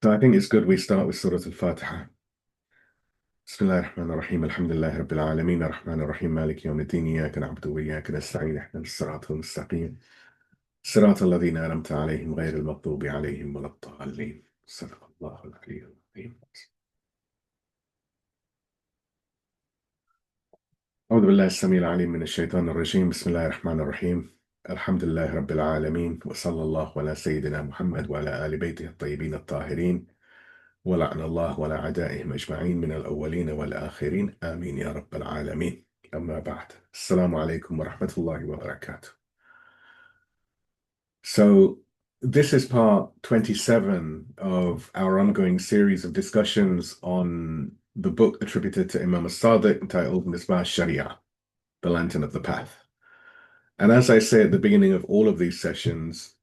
So I think it's good we start with Surah Al-Fatiha. بسم الله الرحمن الرحيم الحمد لله رب العالمين الرحمن الرحيم مالك يوم الدين إياك نعبد وإياك نستعين اهدنا الصراط المستقيم صراط الذين أنعمت عليهم غير المغضوب عليهم ولا الضالين صدق الله العلي العظيم. أعوذ بالله السميع العليم من الشيطان الرجيم بسم الله الرحمن الرحيم الحمد لله رب العالمين وصلى الله على سيدنا محمد وعلى آل بيته الطيبين الطاهرين ولعن الله ولا أعدائهم أجمعين من الأولين والآخرين آمين يا رب العالمين. أما بعد, Assalamu alaikum wa rahmatullahi wa barakatuh. So this is part 27 of our ongoing series of discussions on the book attributed to Imam Sadiq entitled Misbah al-Sharia, the Lantern of the Path. And as I say at the beginning of all of these sessions,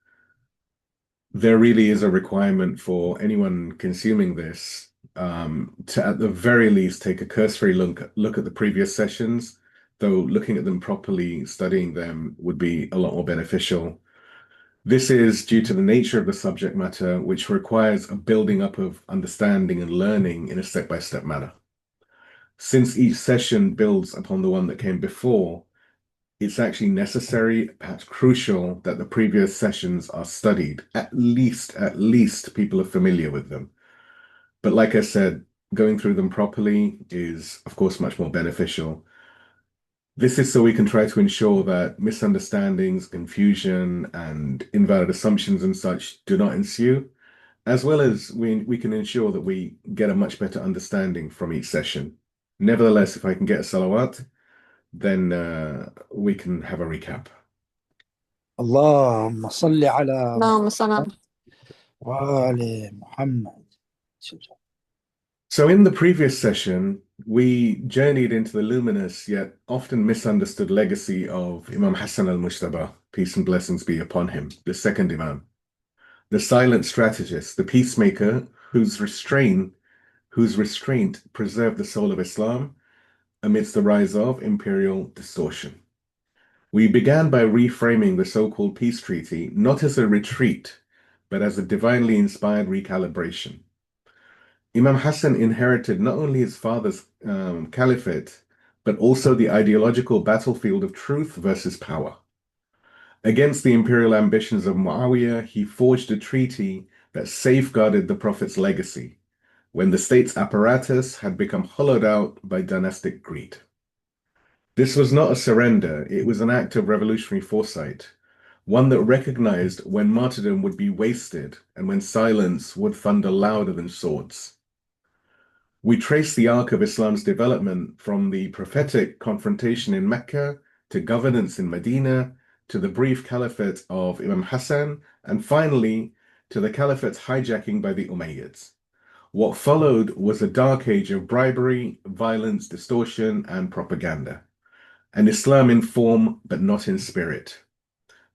there really is a requirement for anyone consuming this to at the very least take a cursory look at the previous sessions, though looking at them properly, studying them would be a lot more beneficial. This is due to the nature of the subject matter, which requires a building up of understanding and learning in a step-by-step manner. Since each session builds upon the one that came before, it's actually necessary, perhaps crucial, that the previous sessions are studied. At least people are familiar with them. But like I said, going through them properly is, of course, much more beneficial. This is so we can try to ensure that misunderstandings, confusion, and invalid assumptions and such do not ensue, as well as we can ensure that we get a much better understanding from each session. Nevertheless, if I can get a salawat, then we can have a recap. اللهم صل على اللهم صل على محمد وآل محمد. So in the previous session, we journeyed into the luminous yet often misunderstood legacy of Imam Hassan al-Mujtaba, peace and blessings be upon him, the second Imam, the silent strategist, the peacemaker whose restraint preserved the soul of Islam amidst the rise of imperial distortion. We began by reframing the so-called peace treaty not as a retreat, but as a divinely inspired recalibration. Imam Hassan inherited not only his father's caliphate, but also the ideological battlefield of truth versus power. Against the imperial ambitions of Muawiyah, he forged a treaty that safeguarded the Prophet's legacy, when the state's apparatus had become hollowed out by dynastic greed. This was not a surrender, it was an act of revolutionary foresight, one that recognized when martyrdom would be wasted and when silence would thunder louder than swords. We trace the arc of Islam's development from the prophetic confrontation in Mecca to governance in Medina, to the brief caliphate of Imam Hassan, and finally to the caliphate's hijacking by the Umayyads. What followed was a dark age of bribery, violence, distortion, and propaganda. An Islam in form, but not in spirit.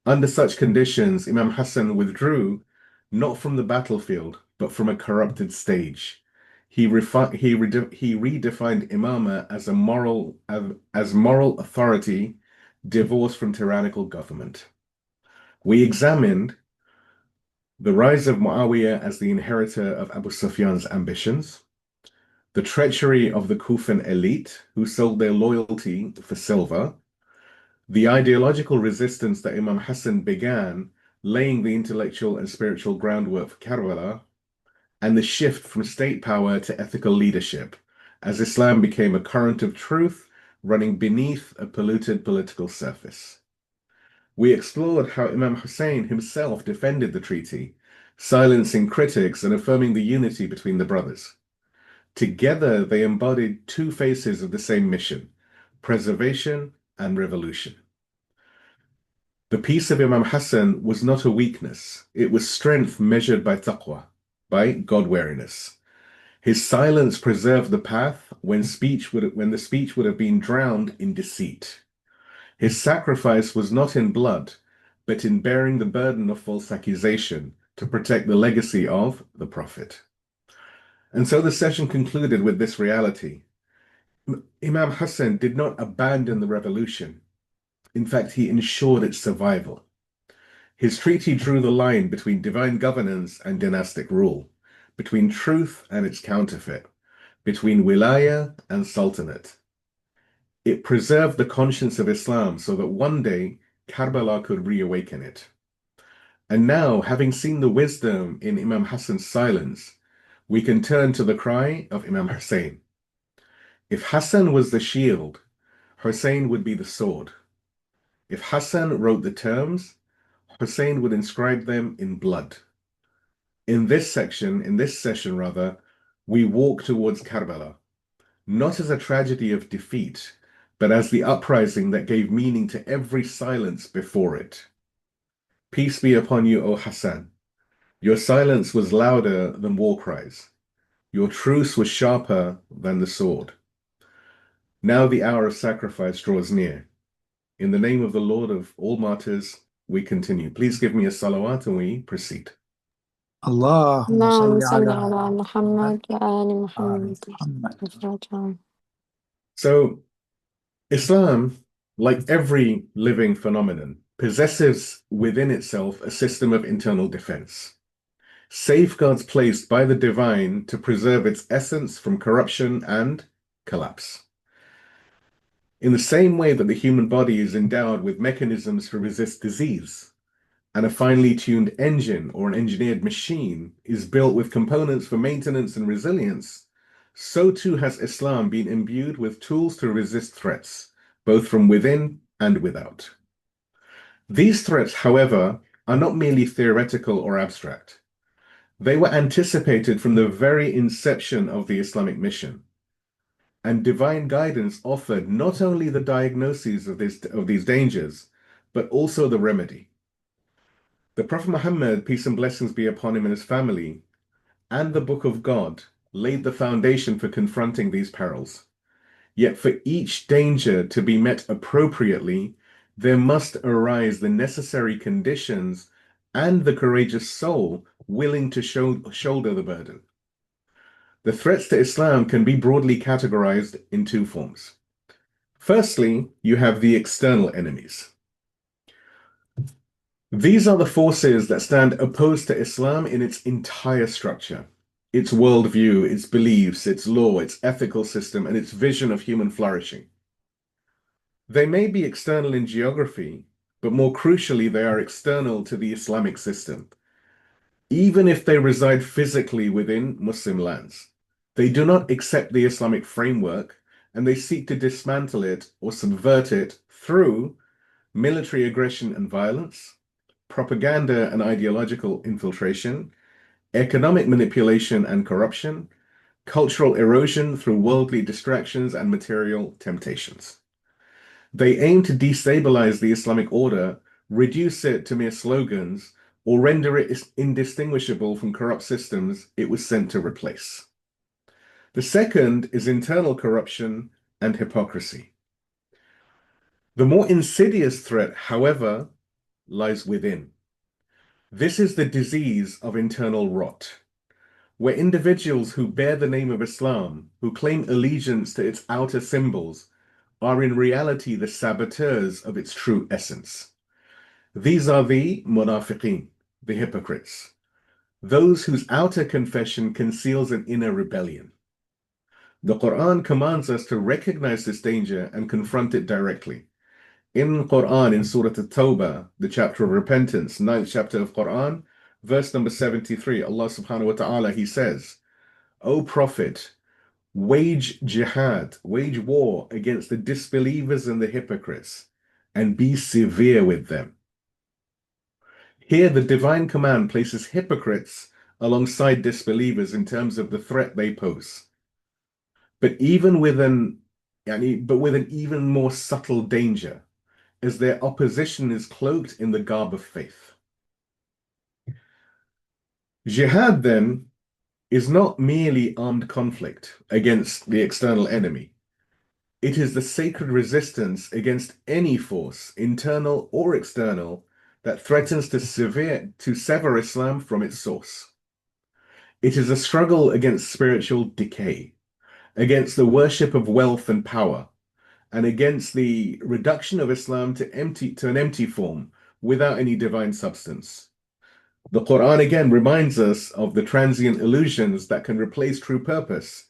Under such conditions, Imam Hassan withdrew not from the battlefield, but from a corrupted stage. He redefined Imamah as moral authority divorced from tyrannical government. We examined the rise of Muawiyah as the inheritor of Abu Sufyan's ambitions, the treachery of the Kufan elite who sold their loyalty for silver, the ideological resistance that Imam Hassan began, laying the intellectual and spiritual groundwork for Karbala, and the shift from state power to ethical leadership, as Islam became a current of truth running beneath a polluted political surface. We explored how Imam Husayn himself defended the treaty, silencing critics and affirming the unity between the brothers. Together, they embodied two faces of the same mission, preservation and revolution. The peace of Imam Hassan was not a weakness, it was strength measured by taqwa, by God-wariness. His silence preserved the path when the speech would have been drowned in deceit. His sacrifice was not in blood, but in bearing the burden of false accusation to protect the legacy of the Prophet. And so the session concluded with this reality. Imam Hassan did not abandon the revolution. In fact, he ensured its survival. His treaty drew the line between divine governance and dynastic rule, between truth and its counterfeit, between Wilayah and Sultanate. It preserved the conscience of Islam so that one day Karbala could reawaken it. And now, having seen the wisdom in Imam Hassan's silence, we can turn to the cry of Imam Husayn. If Hassan was the shield, Husayn would be the sword. If Hassan wrote the terms, Husayn would inscribe them in blood. In this session rather, we walk towards Karbala, not as a tragedy of defeat, but as the uprising that gave meaning to every silence before it. Peace be upon you, O Hassan. Your silence was louder than war cries. Your truce was sharper than the sword. Now the hour of sacrifice draws near. In the name of the Lord of all martyrs, we continue. Please give me a salawat and we proceed. اللهم اللهم صل صل على على محمد محمد وآل وآل محمد. محمد. الفاتحة. So, Islam, like every living phenomenon, possesses within itself a system of internal defense, safeguards placed by the divine to preserve its essence from corruption and collapse. In the same way that the human body is endowed with mechanisms to resist disease, and a finely tuned engine or an engineered machine is built with components for maintenance and resilience, so too has Islam been imbued with tools to resist threats, both from within and without. These threats, however, are not merely theoretical or abstract. They were anticipated from the very inception of the Islamic mission, and divine guidance offered not only the diagnoses of these dangers, but also the remedy. The Prophet Muhammad, peace and blessings be upon him and his family, and the Book of God laid the foundation for confronting these perils. Yet for each danger to be met appropriately, there must arise the necessary conditions and the courageous soul willing to shoulder the burden. The threats to Islam can be broadly categorized in two forms. Firstly, you have the external enemies. These are the forces that stand opposed to Islam in its entire structure, its worldview, its beliefs, its law, its ethical system, and its vision of human flourishing. They may be external in geography, but more crucially, they are external to the Islamic system. Even if they reside physically within Muslim lands, they do not accept the Islamic framework, and they seek to dismantle it or subvert it through military aggression and violence, propaganda and ideological infiltration, economic manipulation and corruption, cultural erosion through worldly distractions and material temptations. They aim to destabilize the Islamic order, reduce it to mere slogans, or render it indistinguishable from corrupt systems it was sent to replace. The second is internal corruption and hypocrisy. The more insidious threat, however, lies within. This is the disease of internal rot, where individuals who bear the name of Islam, who claim allegiance to its outer symbols, are in reality the saboteurs of its true essence. These are the munafiqeen, the hypocrites, those whose outer confession conceals an inner rebellion. The Quran commands us to recognize this danger and confront it directly. In Quran, in Surah At-Tawbah, the chapter of repentance, 9th chapter of Quran, verse number 73, Allah subhanahu wa ta'ala, He says, O Prophet, wage jihad, wage war against the disbelievers and the hypocrites, and be severe with them. Here, the divine command places hypocrites alongside disbelievers in terms of the threat they pose. But with an even more subtle danger, as their opposition is cloaked in the garb of faith. Jihad, then, is not merely armed conflict against the external enemy. It is the sacred resistance against any force, internal or external, that threatens to sever Islam from its source. It is a struggle against spiritual decay, against the worship of wealth and power, and against the reduction of Islam to an empty form without any divine substance. The Quran again reminds us of the transient illusions that can replace true purpose.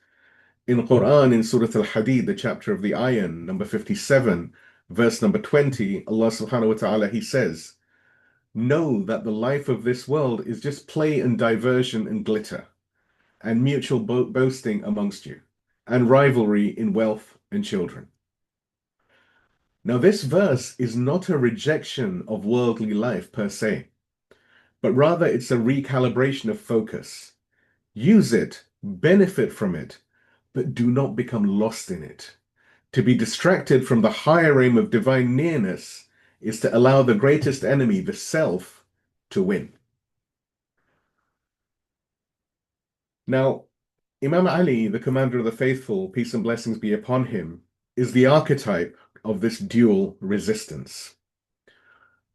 In Quran, in Surah Al-Hadid, the chapter of the Ayan, number 57, verse number 20, Allah subhanahu wa ta'ala, He says, know that the life of this world is just play and diversion and glitter, and mutual boasting amongst you, and rivalry in wealth and children. Now, this verse is not a rejection of worldly life per se, but rather it's a recalibration of focus. Use it, benefit from it, but do not become lost in it. To be distracted from the higher aim of divine nearness is to allow the greatest enemy, the self, to win. Now, Imam Ali, the commander of the faithful, peace and blessings be upon him, is the archetype of this dual resistance.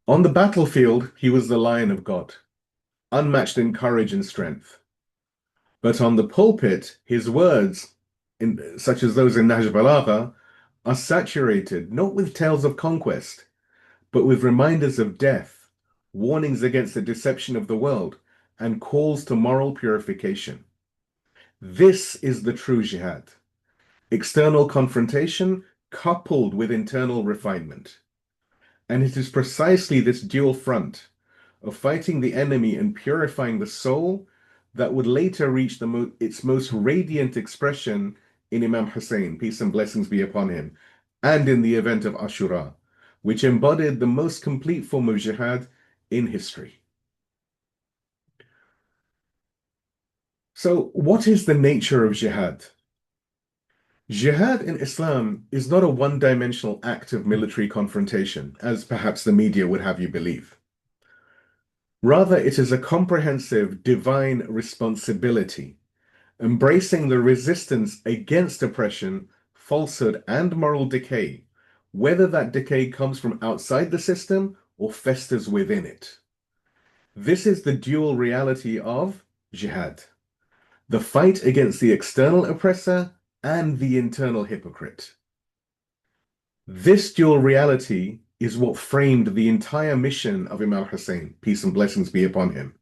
On the battlefield, he was the lion of God, unmatched in courage and strength. But on the pulpit, his words, such as those in Nahj Balagha, are saturated not with tales of conquest, but with reminders of death, warnings against the deception of the world, and calls to moral purification. This is the true jihad. External confrontation coupled with internal refinement. And it is precisely this dual front of fighting the enemy and purifying the soul that would later reach its most radiant expression in Imam Husayn, peace and blessings be upon him, and in the event of Ashura, which embodied the most complete form of jihad in history. So, what is the nature of jihad? Jihad in Islam is not a one-dimensional act of military confrontation, as perhaps the media would have you believe. Rather, it is a comprehensive divine responsibility, embracing the resistance against oppression, falsehood, and moral decay, whether that decay comes from outside the system or festers within it. This is the dual reality of jihad, the fight against the external oppressor and the internal hypocrite. This dual reality is what framed the entire mission of Imam Husayn, peace and blessings be upon him.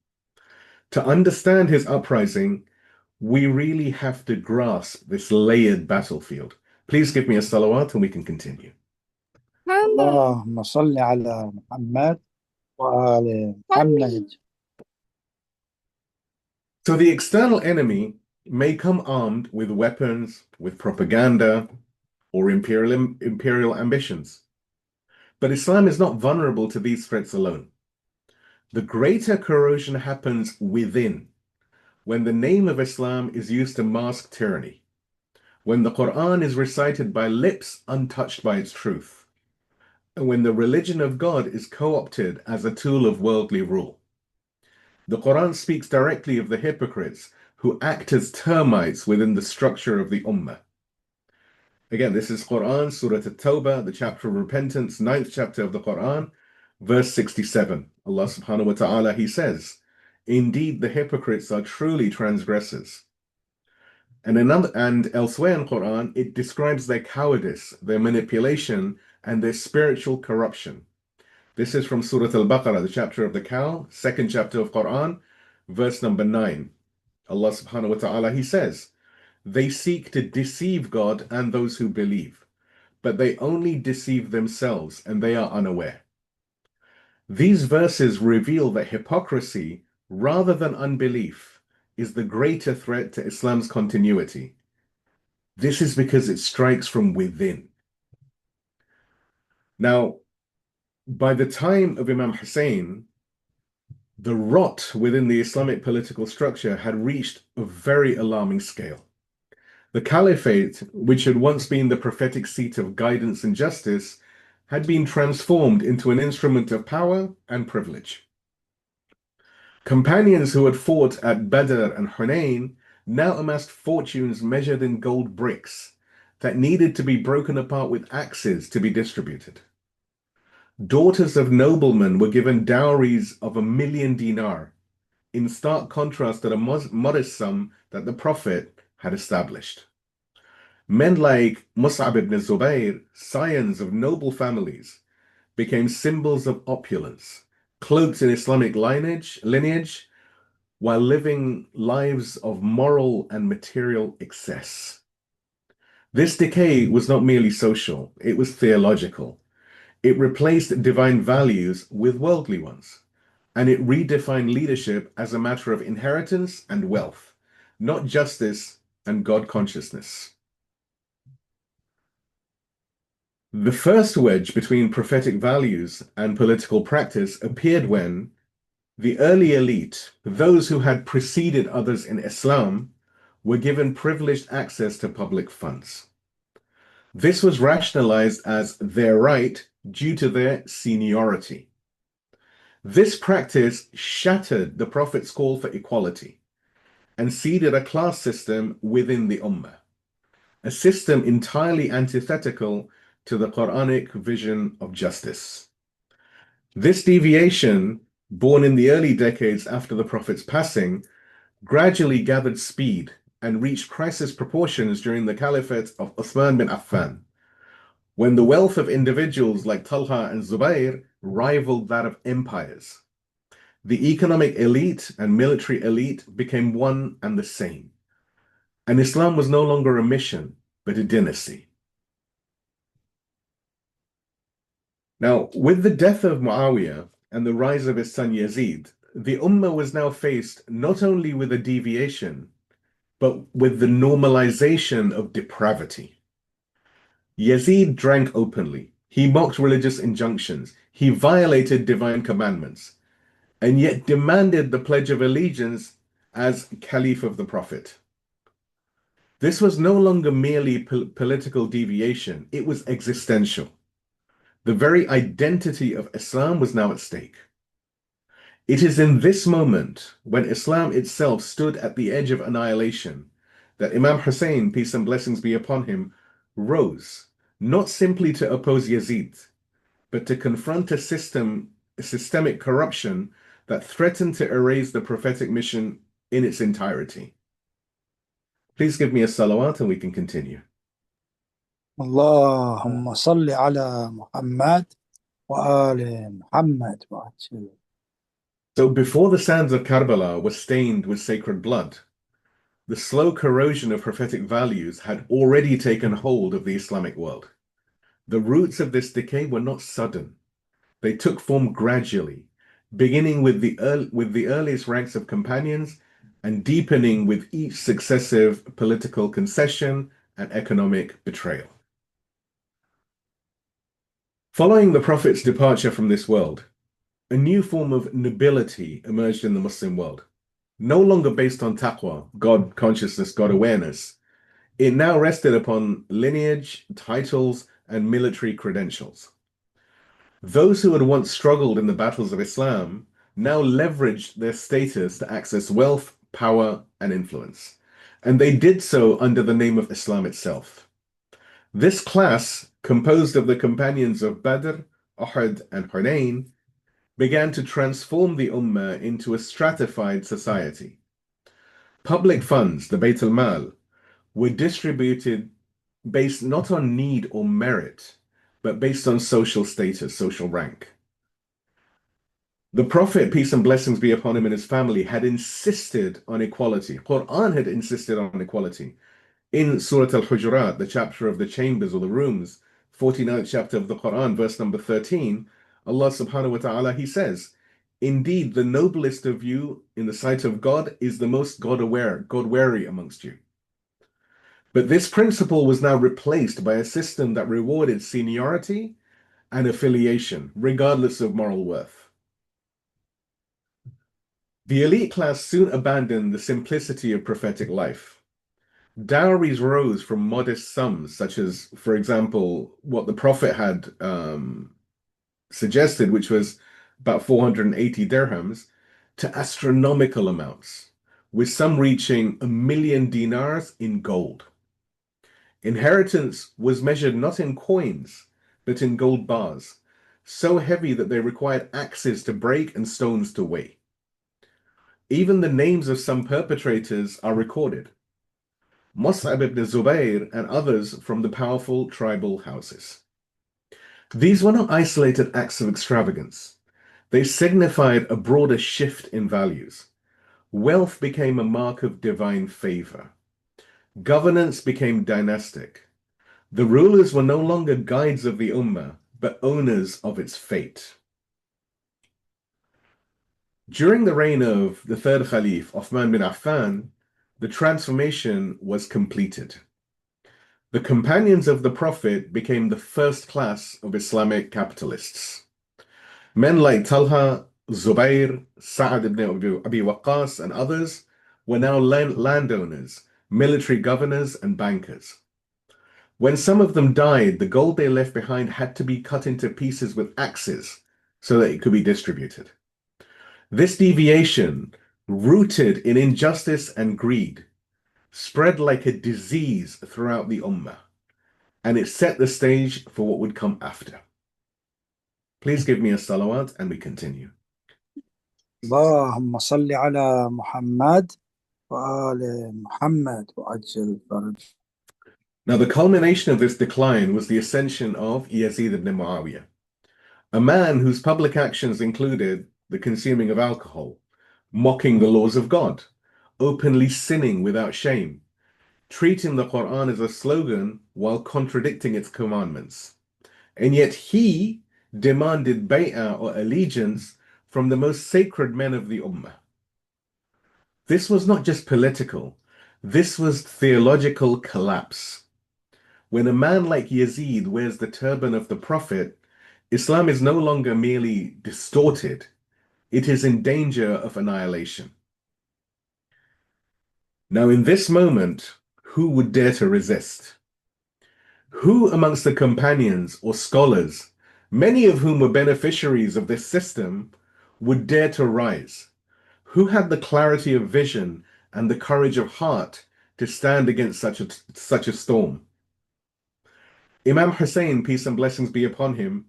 To understand his uprising, we really have to grasp this layered battlefield. Please give me a salawat and we can continue. اللهم صل على محمد وآل محمد. So the external enemy may come armed with weapons, with propaganda, or imperial ambitions. But Islam is not vulnerable to these threats alone. The greater corrosion happens within, when the name of Islam is used to mask tyranny, when the Quran is recited by lips untouched by its truth, and when the religion of God is co-opted as a tool of worldly rule. The Quran speaks directly of the hypocrites who act as termites within the structure of the Ummah. Again, this is Quran, Surah At-Tawbah, the chapter of repentance, 9th chapter of the Quran, verse 67. Allah subhanahu wa ta'ala, He says, indeed, the hypocrites are truly transgressors. And elsewhere in Quran, it describes their cowardice, their manipulation, and their spiritual corruption. This is from Surah Al-Baqarah, the chapter of the cow, 2nd chapter of Quran, verse number 9. Allah subhanahu wa ta'ala, He says, they seek to deceive God and those who believe, but they only deceive themselves and they are unaware. These verses reveal that hypocrisy, rather than unbelief, is the greater threat to Islam's continuity. This is because it strikes from within. Now, by the time of Imam Husayn, the rot within the Islamic political structure had reached a very alarming scale. The caliphate, which had once been the prophetic seat of guidance and justice, had been transformed into an instrument of power and privilege. Companions who had fought at Badr and Hunayn now amassed fortunes measured in gold bricks that needed to be broken apart with axes to be distributed. Daughters of noblemen were given dowries of 1,000,000 dinar, in stark contrast to the modest sum that the Prophet had established. Men like Mus'ab ibn Zubayr, scions of noble families, became symbols of opulence, cloaked in Islamic lineage, while living lives of moral and material excess. This decay was not merely social, it was theological. It replaced divine values with worldly ones, and it redefined leadership as a matter of inheritance and wealth, not justice and God consciousness. The first wedge between prophetic values and political practice appeared when the early elite, those who had preceded others in Islam, were given privileged access to public funds. This was rationalized as their right due to their seniority. This practice shattered the Prophet's call for equality and seeded a class system within the Ummah, a system entirely antithetical to the Quranic vision of justice. This deviation, born in the early decades after the Prophet's passing, gradually gathered speed and reached crisis proportions during the caliphate of Uthman bin Affan, when the wealth of individuals like Talha and Zubair rivaled that of empires. The economic elite and military elite became one and the same, and Islam was no longer a mission, but a dynasty. Now, with the death of Muawiyah and the rise of his son Yazid, the Ummah was now faced not only with a deviation, but with the normalization of depravity. Yazid drank openly, he mocked religious injunctions, he violated divine commandments, and yet demanded the Pledge of Allegiance as Caliph of the Prophet. This was no longer merely political deviation, it was existential. The very identity of Islam was now at stake. It is in this moment, when Islam itself stood at the edge of annihilation, that Imam Husayn, peace and blessings be upon him, rose, not simply to oppose Yazid, but to confront a systemic corruption that threatened to erase the prophetic mission in its entirety. Please give me a salawat and we can continue. اللهم صل على محمد وآل محمد. So before the sands of Karbala were stained with sacred blood, the slow corrosion of prophetic values had already taken hold of the Islamic world. The roots of this decay were not sudden. They took form gradually, beginning with the earliest ranks of companions and deepening with each successive political concession and economic betrayal. Following the Prophet's departure from this world, a new form of nobility emerged in the Muslim world, no longer based on taqwa, God consciousness, God awareness. It now rested upon lineage, titles, and military credentials. Those who had once struggled in the battles of Islam now leveraged their status to access wealth, power, and influence, and they did so under the name of Islam itself. This class, composed of the companions of Badr, Uhud, and Hunayn, began to transform the Ummah into a stratified society. Public funds, the Bayt al-Mal, were distributed based not on need or merit, but based on social status, social rank. The Prophet, peace and blessings be upon him and his family, had insisted on equality. Quran had insisted on equality. In Surah Al-Hujurat, the chapter of the chambers or the rooms, 49th chapter of the Quran, verse number 13, Allah subhanahu wa ta'ala, he says, "Indeed, the noblest of you in the sight of God is the most God-aware, God-wary amongst you." But this principle was now replaced by a system that rewarded seniority and affiliation, regardless of moral worth. The elite class soon abandoned the simplicity of prophetic life. Dowries rose from modest sums, such as, for example, what the Prophet had suggested, which was about 480 dirhams, to astronomical amounts, with some reaching 1,000,000 dinars in gold. Inheritance was measured not in coins, but in gold bars, so heavy that they required axes to break and stones to weigh. Even the names of some perpetrators are recorded. Mus'ab ibn Zubair and others from the powerful tribal houses. These were not isolated acts of extravagance. They signified a broader shift in values. Wealth became a mark of divine favor. Governance became dynastic. The rulers were no longer guides of the Ummah, but owners of its fate. During the reign of the third Caliph, Uthman bin Affan, the transformation was completed. The companions of the Prophet became the first class of Islamic capitalists. Men like Talha, Zubair, Sa'ad ibn Abi Waqqas, and others were now landowners, military governors, and bankers. When some of them died, the gold they left behind had to be cut into pieces with axes so that it could be distributed. This deviation, rooted in injustice and greed, spread like a disease throughout the Ummah, and it set the stage for what would come after. Please give me a salawat and we continue. اللهم صل على محمد وآل محمد وعجل فرج. Now, the culmination of this decline was the ascension of Yazid ibn Muawiyah, a man whose public actions included the consuming of alcohol, mocking the laws of God, openly sinning without shame, treating the Quran as a slogan while contradicting its commandments. And yet he demanded bay'ah or allegiance from the most sacred men of the Ummah. This was not just political, this was theological collapse. When a man like Yazid wears the turban of the Prophet, Islam is no longer merely distorted, it is in danger of annihilation. Now, in this moment, who would dare to resist? Who amongst the companions or scholars, many of whom were beneficiaries of this system, would dare to rise? Who had the clarity of vision and the courage of heart to stand against such a storm? Imam Husayn, peace and blessings be upon him,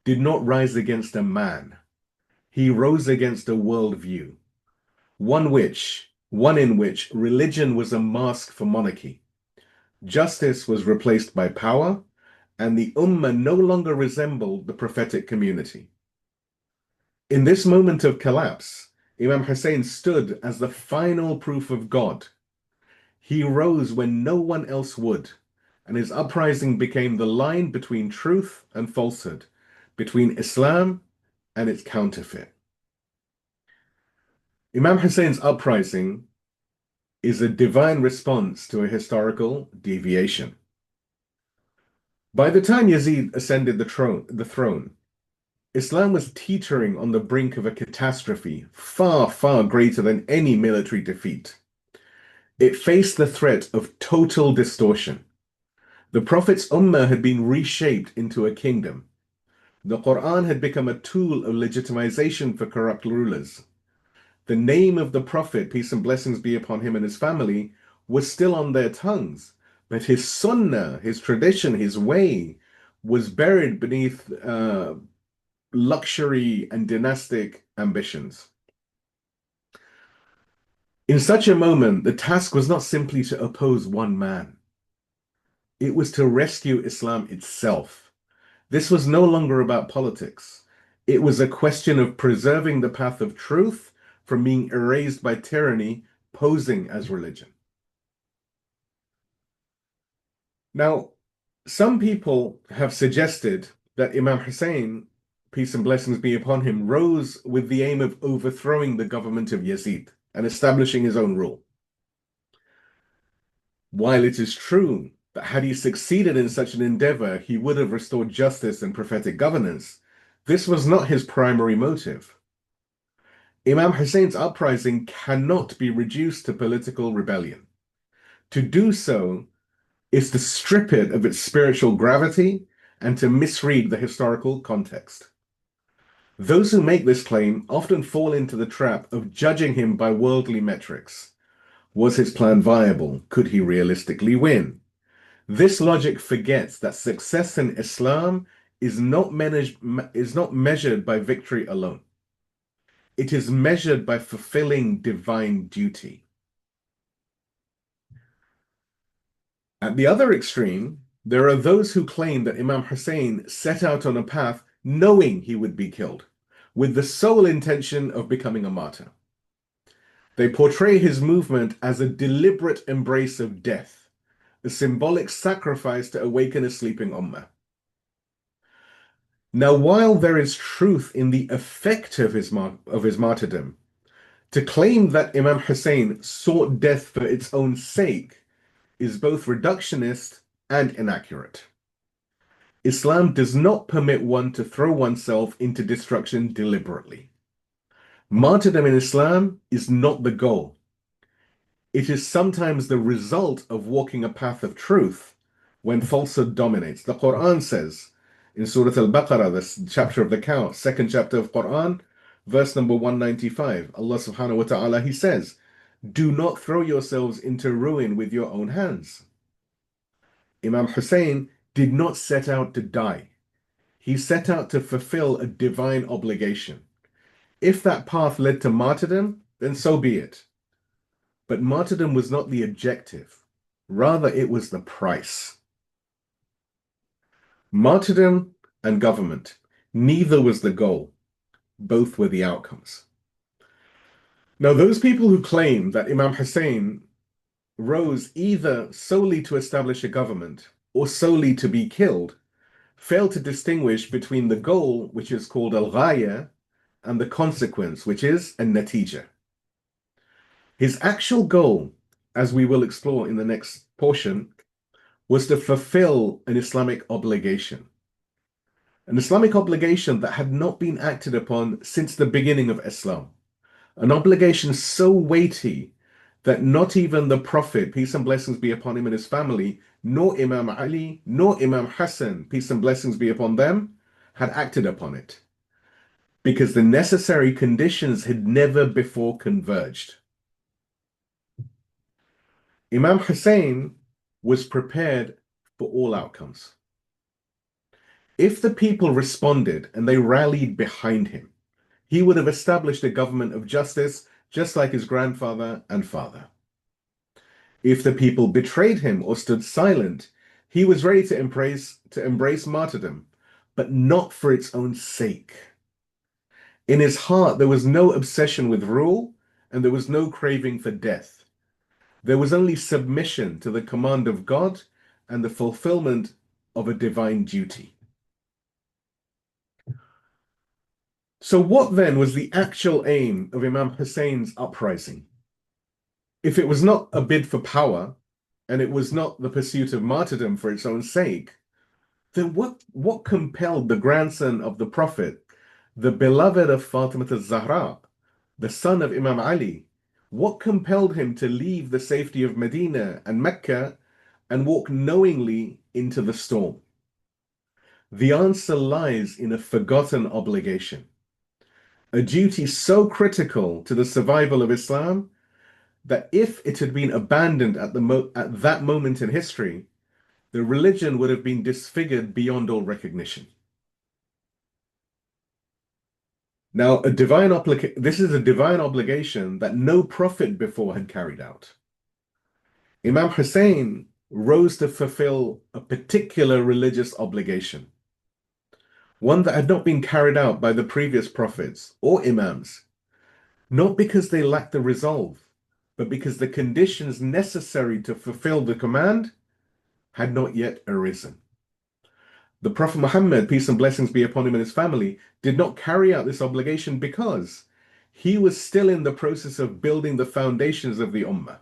did not rise against a man. He rose against a worldview, one in which religion was a mask for monarchy. Justice was replaced by power, and the Ummah no longer resembled the prophetic community. In this moment of collapse, Imam Husayn stood as the final proof of God. He rose when no one else would, and his uprising became the line between truth and falsehood, between Islam and its counterfeit. Imam Husayn's uprising is a divine response to a historical deviation. By the time Yazid ascended the throne, Islam was teetering on the brink of a catastrophe far, far greater than any military defeat. It faced the threat of total distortion. The Prophet's Ummah had been reshaped into a kingdom. The Quran had become a tool of legitimization for corrupt rulers. The name of the Prophet, peace and blessings be upon him and his family, was still on their tongues, but his sunnah, his tradition, his way was buried beneath luxury and dynastic ambitions. In such a moment, the task was not simply to oppose one man. It was to rescue Islam itself. This was no longer about politics. It was a question of preserving the path of truth from being erased by tyranny posing as religion. Now, some people have suggested that Imam Husayn, peace and blessings be upon him, rose with the aim of overthrowing the government of Yazid and establishing his own rule. While it is true that had he succeeded in such an endeavor, he would have restored justice and prophetic governance, this was not his primary motive. Imam Husayn's uprising cannot be reduced to political rebellion. To do so is to strip it of its spiritual gravity and to misread the historical context. Those who make this claim often fall into the trap of judging him by worldly metrics. Was his plan viable? Could he realistically win? This logic forgets that success in Islam is not measured by victory alone. It is measured by fulfilling divine duty. At the other extreme, there are those who claim that Imam Husayn set out on a path knowing he would be killed, with the sole intention of becoming a martyr. They portray his movement as a deliberate embrace of death, a symbolic sacrifice to awaken a sleeping ummah. Now, while there is truth in the effect of his martyrdom, to claim that Imam Husayn sought death for its own sake is both reductionist and inaccurate. Islam does not permit one to throw oneself into destruction deliberately. Martyrdom in Islam is not the goal. It is sometimes the result of walking a path of truth when falsehood dominates. The Quran says in Surah Al-Baqarah, the chapter of the cow, second chapter of Quran, verse number 195, Allah subhanahu wa ta'ala, he says, "Do not throw yourselves into ruin with your own hands." Imam Hussein did not set out to die. He set out to fulfill a divine obligation. If that path led to martyrdom, then so be it. But martyrdom was not the objective. Rather, it was the price. Martyrdom and government, neither was the goal. Both were the outcomes. Now, those people who claim that Imam Hussein rose either solely to establish a government or solely to be killed fail to distinguish between the goal, which is called al-ghaya, and the consequence, which is an-natija. His actual goal, as we will explore in the next portion, was to fulfill an Islamic obligation. An Islamic obligation that had not been acted upon since the beginning of Islam. An obligation so weighty that not even the Prophet, peace and blessings be upon him and his family, nor Imam Ali, nor Imam Hassan, peace and blessings be upon them, had acted upon it. Because the necessary conditions had never before converged. Imam Hussein was prepared for all outcomes. If the people responded and they rallied behind him, he would have established a government of justice just like his grandfather and father. If the people betrayed him or stood silent, he was ready to embrace martyrdom, but not for its own sake. In his heart, there was no obsession with rule, and there was no craving for death. There was only submission to the command of God and the fulfillment of a divine duty. So what then was the actual aim of Imam Hussein's uprising? If it was not a bid for power, and it was not the pursuit of martyrdom for its own sake, then what compelled the grandson of the Prophet, the beloved of Fatima al-Zahra, the son of Imam Ali, what compelled him to leave the safety of Medina and Mecca and walk knowingly into the storm? The answer lies in a forgotten obligation, a duty so critical to the survival of Islam that if it had been abandoned at that moment in history, the religion would have been disfigured beyond all recognition. Now, this is a divine obligation that no prophet before had carried out. Imam Hussein rose to fulfill a particular religious obligation, one that had not been carried out by the previous prophets or imams, not because they lacked the resolve, but because the conditions necessary to fulfill the command had not yet arisen. The Prophet Muhammad, peace and blessings be upon him and his family, did not carry out this obligation because he was still in the process of building the foundations of the Ummah.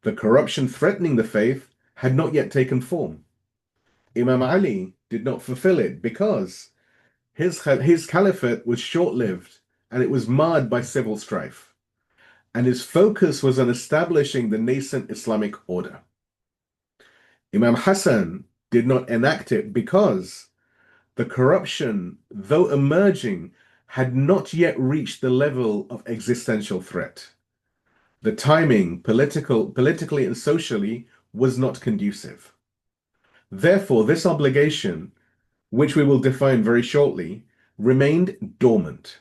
The corruption threatening the faith had not yet taken form. Imam Ali did not fulfill it because his caliphate was short-lived and it was marred by civil strife. And his focus was on establishing the nascent Islamic order. Imam Hassan did not enact it because the corruption, though emerging, had not yet reached the level of existential threat. The timing, politically and socially, was not conducive. Therefore, this obligation, which we will define very shortly, remained dormant,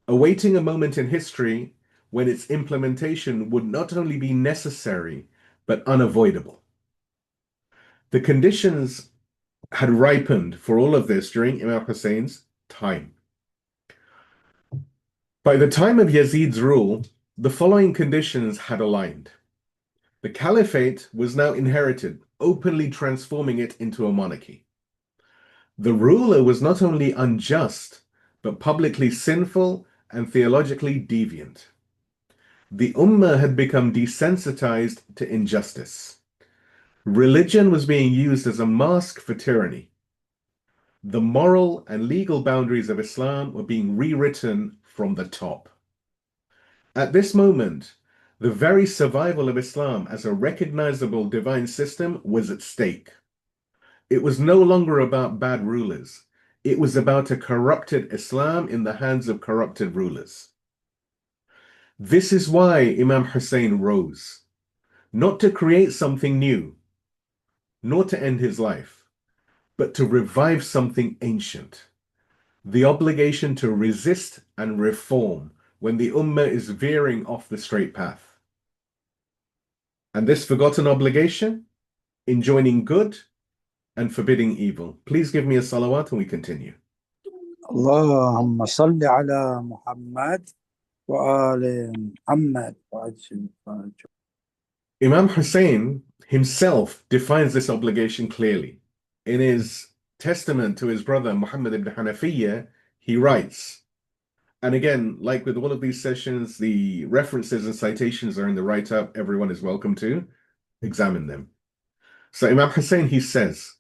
awaiting a moment in history when its implementation would not only be necessary, but unavoidable. The conditions had ripened for all of this during Imam Hussein's time. By the time of Yazid's rule, the following conditions had aligned. The caliphate was now inherited, openly transforming it into a monarchy. The ruler was not only unjust, but publicly sinful and theologically deviant. The Ummah had become desensitized to injustice. Religion was being used as a mask for tyranny. The moral and legal boundaries of Islam were being rewritten from the top. At this moment, the very survival of Islam as a recognizable divine system was at stake. It was no longer about bad rulers. It was about a corrupted Islam in the hands of corrupted rulers. This is why Imam Husayn rose, not to create something new, nor to end his life, but to revive something ancient. The obligation to resist and reform when the Ummah is veering off the straight path. And this forgotten obligation, enjoining good and forbidding evil. Please give me a salawat and we continue. اللهم صل على محمد وآل محمد وعجل فرجه. Imam Hussein himself defines this obligation clearly. In his testament to his brother Muhammad ibn Hanafiyyah, he writes, and again, like with all of these sessions, the references and citations are in the write-up. Everyone is welcome to examine them. So Imam Hussein, he says,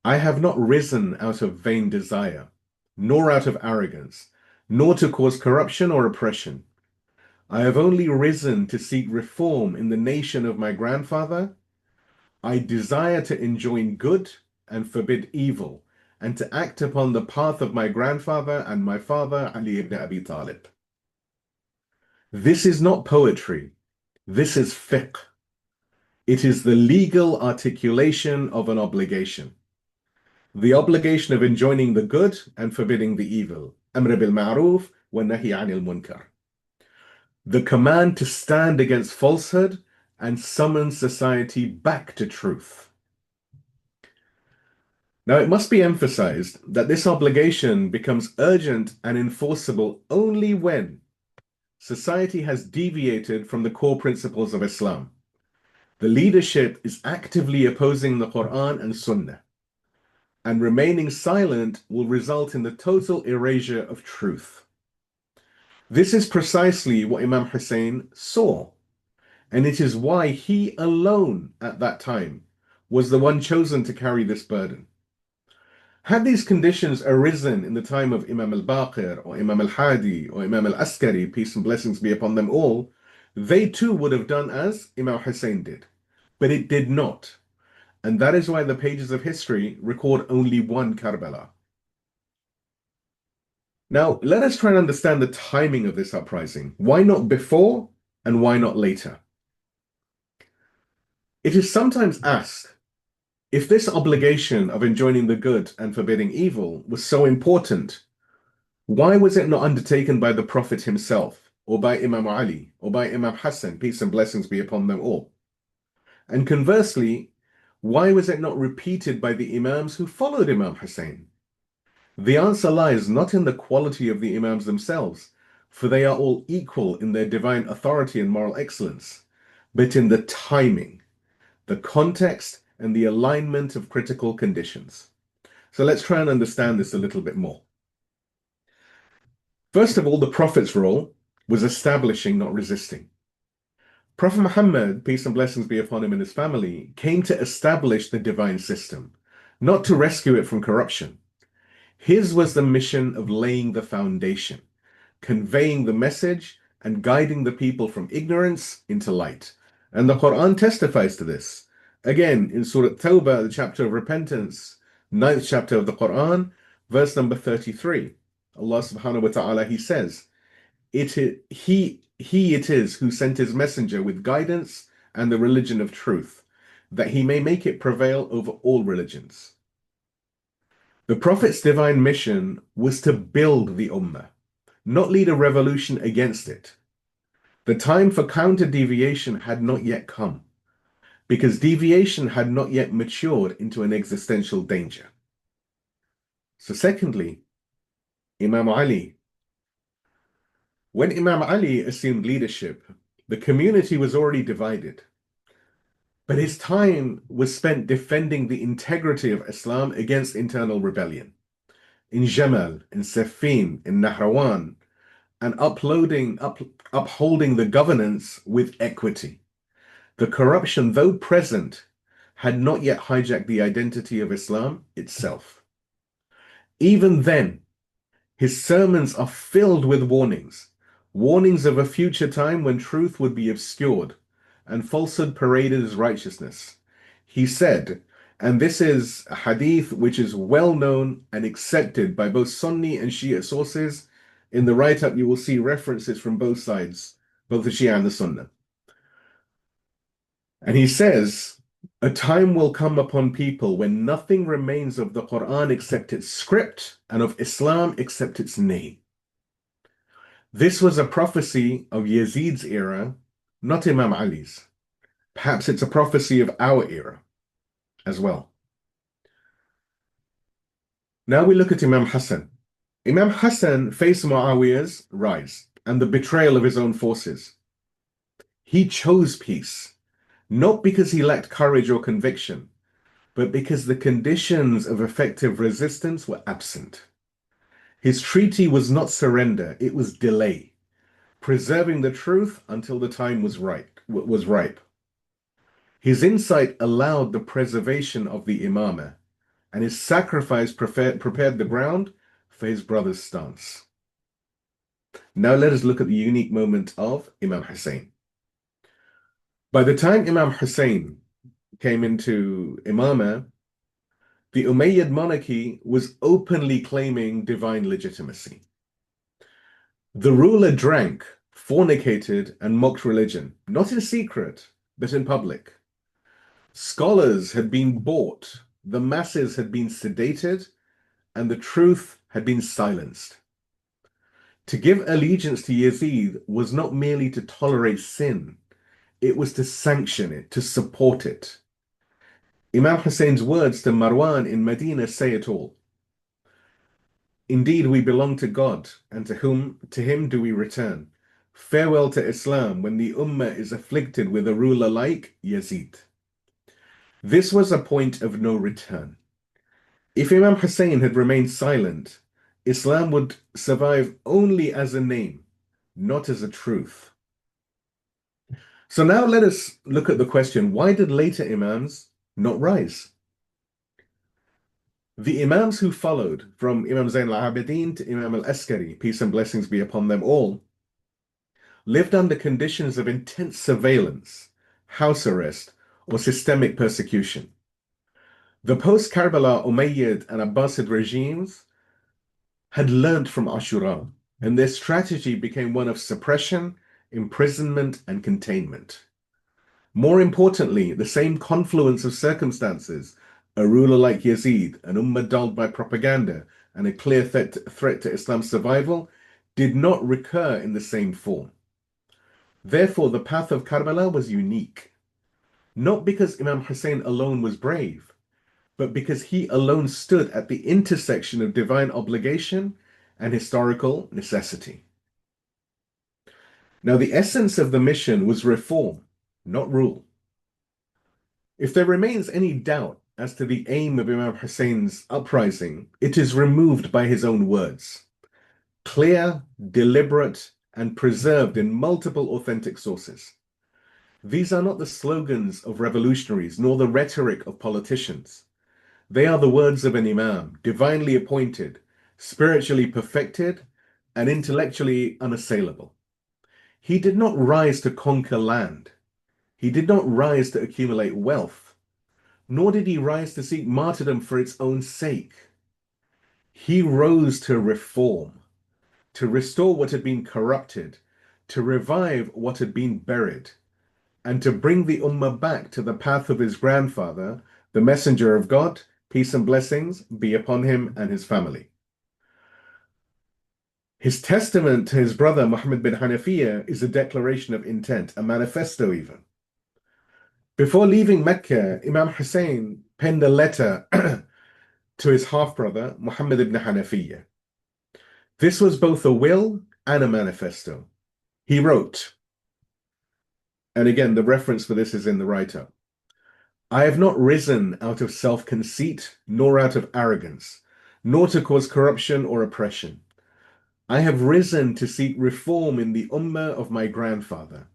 I have not risen out of vain desire, nor out of arrogance, nor to cause corruption or oppression. I have only risen to seek reform in the nation of my grandfather. I desire to enjoin good and forbid evil, and to act upon the path of my grandfather and my father, Ali ibn Abi Talib. This is not poetry. This is fiqh. It is the legal articulation of an obligation. The obligation of enjoining the good and forbidding the evil. Amr bil ma'ruf wa nahi anil munkar. The command to stand against falsehood and summon society back to truth. Now, it must be emphasized that this obligation becomes urgent and enforceable only when society has deviated from the core principles of Islam. The leadership is actively opposing the Quran and Sunnah, and remaining silent will result in the total erasure of truth. This is precisely what Imam Hussein saw, and it is why he alone at that time was the one chosen to carry this burden. Had these conditions arisen in the time of Imam al-Baqir or Imam al-Hadi or Imam al-Askari, peace and blessings be upon them all, they too would have done as Imam Hussein did. But it did not. And that is why the pages of history record only one Karbala. Now, let us try and understand the timing of this uprising. Why not before and why not later? It is sometimes asked, if this obligation of enjoining the good and forbidding evil was so important, why was it not undertaken by the Prophet himself, or by Imam Ali, or by Imam Hassan, peace and blessings be upon them all? And conversely, why was it not repeated by the Imams who followed Imam Hussein? The answer lies not in the quality of the Imams themselves, for they are all equal in their divine authority and moral excellence, but in the timing, the context, and the alignment of critical conditions. So let's try and understand this a little bit more. First of all, the Prophet's role was establishing, not resisting. Prophet Muhammad, peace and blessings be upon him and his family, came to establish the divine system, not to rescue it from corruption. His was the mission of laying the foundation, conveying the message, and guiding the people from ignorance into light. And the Quran testifies to this. Again, in Surah Tawbah, the chapter of repentance, 9th chapter of the Quran, verse number 33, Allah subhanahu wa ta'ala, he says, He it is who sent his messenger with guidance and the religion of truth, that he may make it prevail over all religions. The Prophet's divine mission was to build the Ummah, not lead a revolution against it. The time for counter-deviation had not yet come, because deviation had not yet matured into an existential danger. So secondly, Imam Ali, When Imam Ali assumed leadership, the community was already divided, but his time was spent defending the integrity of Islam against internal rebellion. In Jamal, in Siffin, in Nahrawan, and upholding the governance with equity. The corruption, though present, had not yet hijacked the identity of Islam itself. Even then, his sermons are filled with warnings of a future time when truth would be obscured and falsehood paraded as righteousness. He said, and this is a hadith which is well known and accepted by both Sunni and Shia sources. In the write-up, you will see references from both sides, both the Shia and the Sunnah. And he says, a time will come upon people when nothing remains of the Quran except its script and of Islam except its name. This was a prophecy of Yazid's era, not Imam Ali's. Perhaps it's a prophecy of our era as well. Now we look at Imam Hassan. Imam Hassan faced Muawiyah's rise and the betrayal of his own forces. He chose peace, not because he lacked courage or conviction, but because the conditions of effective resistance were absent. His treaty was not surrender, it was delay, preserving the truth until the time was ripe. His insight allowed the preservation of the Imamah, and his sacrifice prepared the ground for his brother's stance. Now let us look at the unique moment of Imam Husayn. By the time Imam Husayn came into Imamah, the Umayyad monarchy was openly claiming divine legitimacy. The ruler drank, fornicated, and mocked religion, not in secret, but in public. Scholars had been bought, the masses had been sedated, and the truth had been silenced. To give allegiance to Yazid was not merely to tolerate sin, it was to sanction it, to support it. Imam Husayn's words to Marwan in Medina say it all. Indeed, we belong to God, and to him do we return. Farewell to Islam when the Ummah is afflicted with a ruler like Yazid. This was a point of no return. If Imam Husayn had remained silent, Islam would survive only as a name, not as a truth. So now let us look at the question, why did later Imams not rise? The Imams who followed, from Imam Zayn al-Abidin to Imam al-Askari, peace and blessings be upon them all, lived under conditions of intense surveillance, house arrest, or systemic persecution. The post-Karbala Umayyad and Abbasid regimes had learned from Ashura, and their strategy became one of suppression, imprisonment, and containment. More importantly, the same confluence of circumstances, a ruler like Yazid, an ummah dulled by propaganda, and a clear threat to Islam's survival, did not recur in the same form. Therefore, the path of Karbala was unique, not because Imam Husayn alone was brave, but because he alone stood at the intersection of divine obligation and historical necessity. Now, the essence of the mission was reform, not rule. If there remains any doubt as to the aim of Imam Husayn's uprising, it is removed by his own words. Clear, deliberate, and preserved in multiple authentic sources. These are not the slogans of revolutionaries, nor the rhetoric of politicians. They are the words of an Imam, divinely appointed, spiritually perfected, and intellectually unassailable. He did not rise to conquer land. He did not rise to accumulate wealth, nor did he rise to seek martyrdom for its own sake. He rose to reform, to restore what had been corrupted, to revive what had been buried, and to bring the Ummah back to the path of his grandfather, the Messenger of God, peace and blessings be upon him and his family. His testament to his brother Muhammad bin Hanafiya is a declaration of intent, a manifesto even. Before leaving Mecca, Imam Husayn penned a letter to his half-brother Muhammad ibn Hanafiya. This was both a will and a manifesto. He wrote, and again, the reference for this is in the write-up, I have not risen out of self-conceit, nor out of arrogance, nor to cause corruption or oppression. I have risen to seek reform in the ummah of my grandfather.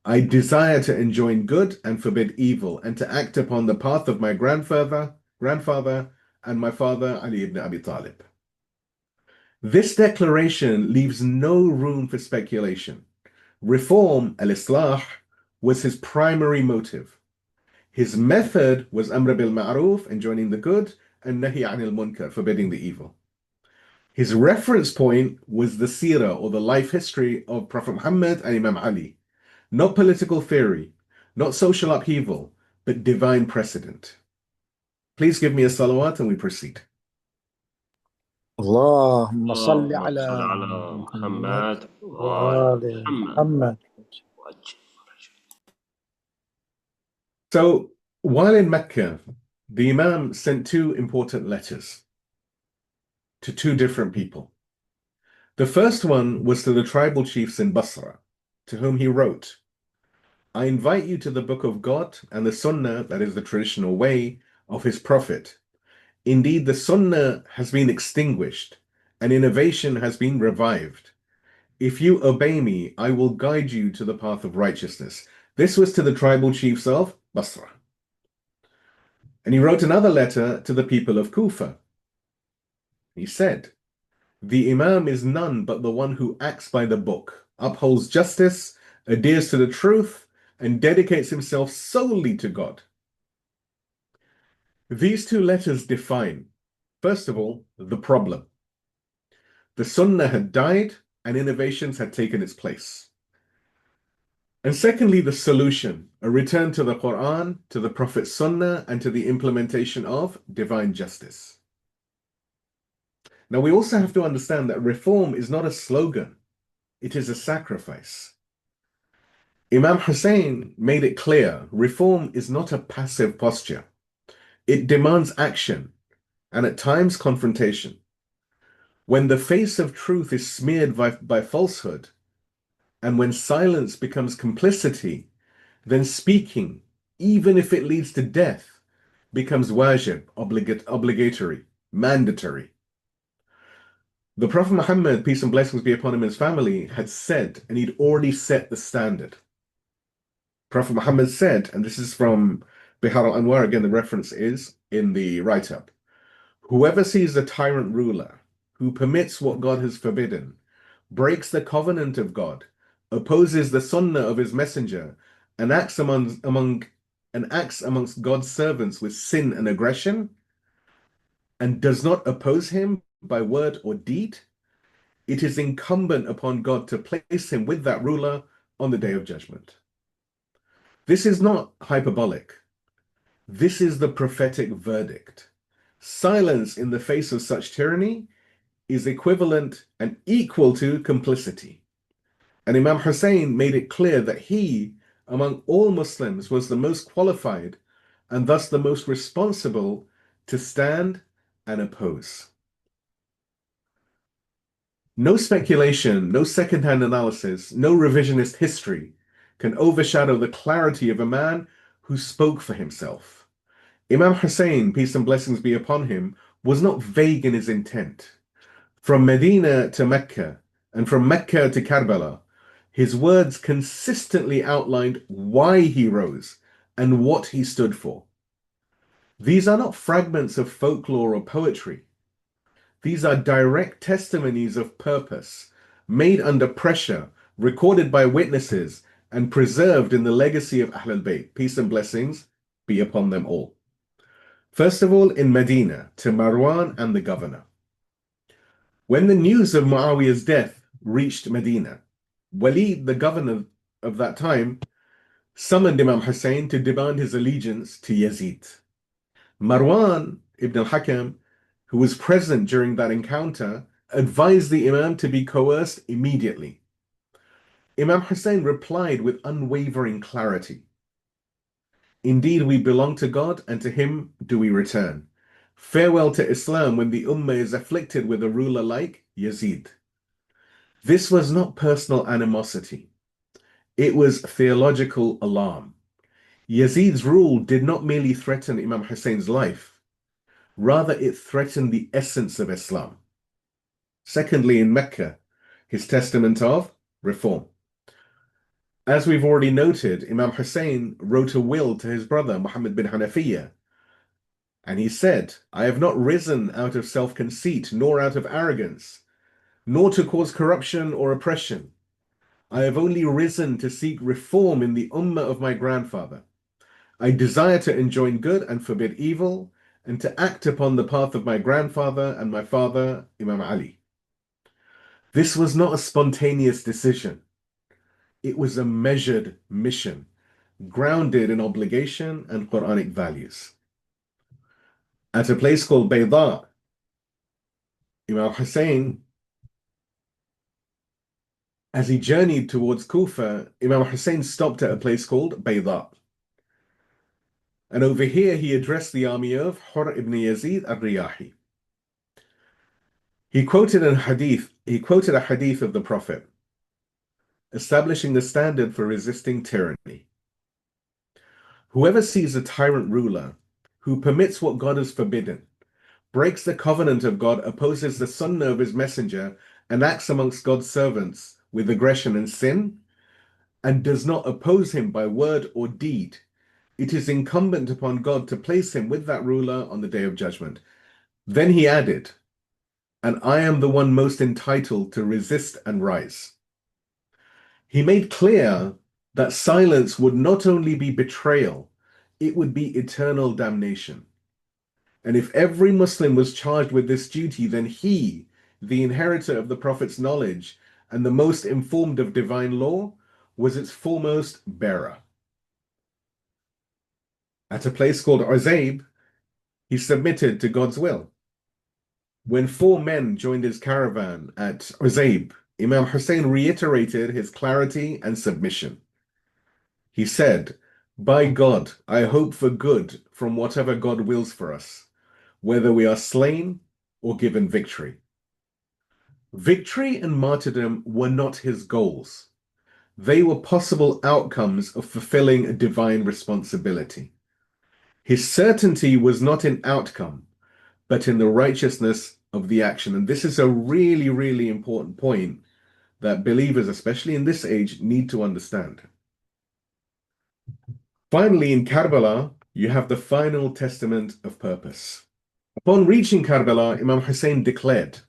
I desire to enjoin good and forbid evil, and to act upon the path of my grandfather, and my father Ali ibn Abi Talib. This declaration leaves no room for speculation. Reform, al-Islah, was his primary motive. His method was Amr bil Ma'ruf, enjoining the good, and Nahi anil Munkar, forbidding the evil. His reference point was the Seerah, or the life history of Prophet Muhammad and Imam Ali. Not political theory, not social upheaval, but divine precedent. Please give me a salawat and we proceed. اللهم صل اللهم على صل على محمد محمد وآل وآل محمد. محمد. So, while in Mecca, the Imam sent two important letters to two different people. The first one was to the tribal chiefs in Basra, to whom he wrote, I invite you to the book of God and the Sunnah, that is the traditional way, of his Prophet. Indeed, the Sunnah has been extinguished and innovation has been revived. If you obey me, I will guide you to the path of righteousness. This was to the tribal chiefs of Basra. And he wrote another letter to the people of Kufa. He said, the Imam is none but the one who acts by the book, upholds justice, adheres to the truth, and dedicates himself solely to God. These two letters define, first of all, the problem. The Sunnah had died and innovations had taken its place. And secondly, the solution, a return to the Quran, to the Prophet's Sunnah, and to the implementation of divine justice. Now, we also have to understand that reform is not a slogan, it is a sacrifice. Imam Husayn made it clear, reform is not a passive posture. It demands action, and at times confrontation. When the face of truth is smeared by falsehood, and when silence becomes complicity, then speaking, even if it leads to death, becomes wajib, obligatory, mandatory. The Prophet Muhammad, peace and blessings be upon him and his family, had said, and he'd already set the standard. Prophet Muhammad said, and this is from Bihar al-Anwar, again the reference is in the write-up, whoever sees a tyrant ruler who permits what God has forbidden, breaks the covenant of God, opposes the sunnah of his messenger, and acts amongst God's servants with sin and aggression, and does not oppose him by word or deed, it is incumbent upon God to place him with that ruler on the day of judgment. This is not hyperbolic. This is the prophetic verdict. Silence in the face of such tyranny is equivalent and equal to complicity. And Imam Husayn made it clear that he, among all Muslims, was the most qualified and thus the most responsible to stand and oppose. No speculation, no second-hand analysis, no revisionist history can overshadow the clarity of a man who spoke for himself. Imam Husayn, peace and blessings be upon him, was not vague in his intent. From Medina to Mecca, and from Mecca to Karbala, his words consistently outlined why he rose and what he stood for. These are not fragments of folklore or poetry. These are direct testimonies of purpose, made under pressure, recorded by witnesses, and preserved in the legacy of Ahlul Bayt, peace and blessings be upon them all. First of all, in Medina, to Marwan and the governor. When the news of Muawiyah's death reached Medina, Walid, the governor of that time, summoned Imam Husayn to demand his allegiance to Yazid. Marwan ibn al-Hakam, who was present during that encounter, advised the Imam to be coerced immediately. Imam Husayn replied with unwavering clarity, indeed, we belong to God, and to him do we return. Farewell to Islam when the Ummah is afflicted with a ruler like Yazid. This was not personal animosity. It was theological alarm. Yazid's rule did not merely threaten Imam Husayn's life, rather it threatened the essence of Islam. Secondly, in Mecca, his testament of reform. As we've already noted, Imam Husayn wrote a will to his brother Muhammad bin Hanafiyyah, and he said, I have not risen out of self-conceit, nor out of arrogance, nor to cause corruption or oppression. I have only risen to seek reform in the ummah of my grandfather. I desire to enjoin good and forbid evil, and to act upon the path of my grandfather and my father, Imam Ali. This was not a spontaneous decision. It was a measured mission, grounded in obligation and Quranic values. At a place called Bayt, Imam Husayn, as he journeyed towards Kufa, Imam Husayn stopped at a place called Bayt. And over here he addressed the army of Hur ibn Yazid al-Riyahi. He quoted a hadith of the Prophet, establishing the standard for resisting tyranny. Whoever sees a tyrant ruler who permits what God has forbidden, breaks the covenant of God, opposes the sunnah of his messenger, and acts amongst God's servants with aggression and sin, and does not oppose him by word or deed, it is incumbent upon God to place him with that ruler on the day of judgment. Then he added, and I am the one most entitled to resist and rise. He made clear that silence would not only be betrayal, it would be eternal damnation. And if every Muslim was charged with this duty, then he, the inheritor of the Prophet's knowledge and the most informed of divine law, was its foremost bearer. At a place called Uzaib, he submitted to God's will. When 4 men joined his caravan at Uzaib, Imam Husayn reiterated his clarity and submission. He said, by God, I hope for good from whatever God wills for us, whether we are slain or given victory. Victory and martyrdom were not his goals. They were possible outcomes of fulfilling a divine responsibility. His certainty was not in outcome, but in the righteousness of the action. And this is a really, really important point that believers, especially in this age, need to understand. Finally, in Karbala, you have the final testament of purpose. Upon reaching Karbala, Imam Husayn declared,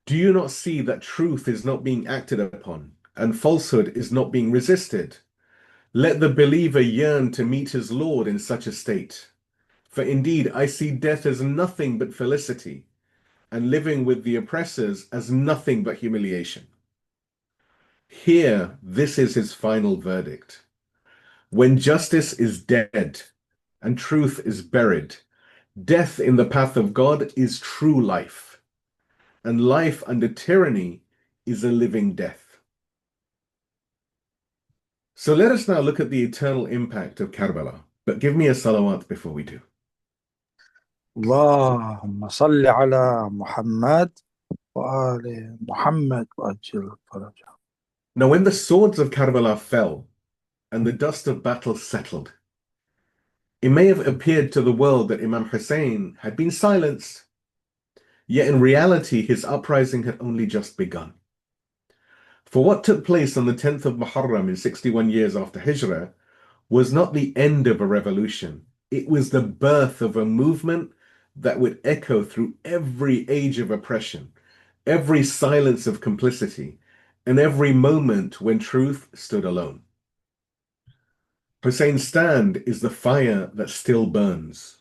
do you not see that truth is not being acted upon and falsehood is not being resisted? Let the believer yearn to meet his Lord in such a state. For indeed, I see death as nothing but felicity, and living with the oppressors as nothing but humiliation. Here, this is his final verdict. When justice is dead and truth is buried, death in the path of God is true life, and life under tyranny is a living death. So let us now look at the eternal impact of Karbala, but give me a salawat before we do. اللهم صل على محمد وآل محمد وأجل فرجه. Now, when the swords of Karbala fell and the dust of battle settled, it may have appeared to the world that Imam Husayn had been silenced, yet in reality his uprising had only just begun. For what took place on the 10th of Muharram in 61 years after Hijrah was not the end of a revolution, it was the birth of a movement that would echo through every age of oppression, every silence of complicity, and every moment when truth stood alone. Husayn's stand is the fire that still burns.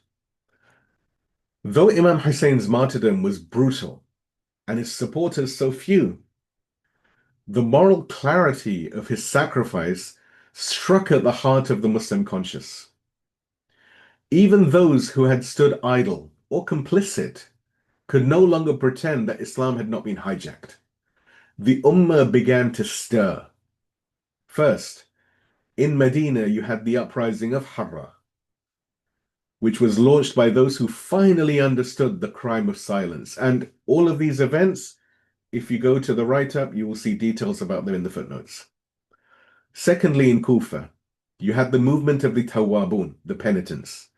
Though Imam Husayn's martyrdom was brutal and his supporters so few, the moral clarity of his sacrifice struck at the heart of the Muslim conscience. Even those who had stood idle or complicit could no longer pretend that Islam had not been hijacked. The Ummah began to stir. First, in Medina, you had the uprising of Harra, which was launched by those who finally understood the crime of silence. And all of these events If you go to the write-up, you will see details about them in the footnotes. Secondly, in Kufa, you had the movement of the Tawwabun, the penitents.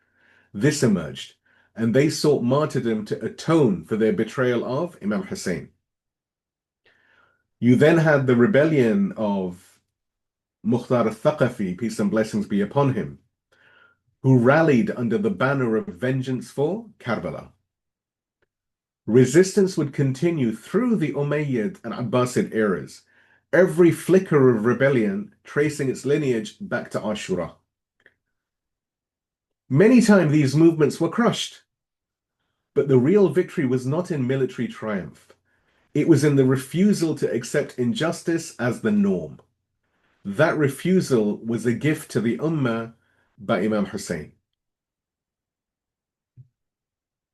This emerged, and they sought martyrdom to atone for their betrayal of Imam Husayn. You then had the rebellion of Mukhtar al-Thaqafi, peace and blessings be upon him, who rallied under the banner of vengeance for Karbala. Resistance would continue through the Umayyad and Abbasid eras, every flicker of rebellion tracing its lineage back to Ashura. Many times these movements were crushed, but the real victory was not in military triumph. It was in the refusal to accept injustice as the norm. That refusal was a gift to the Ummah by Imam Husayn.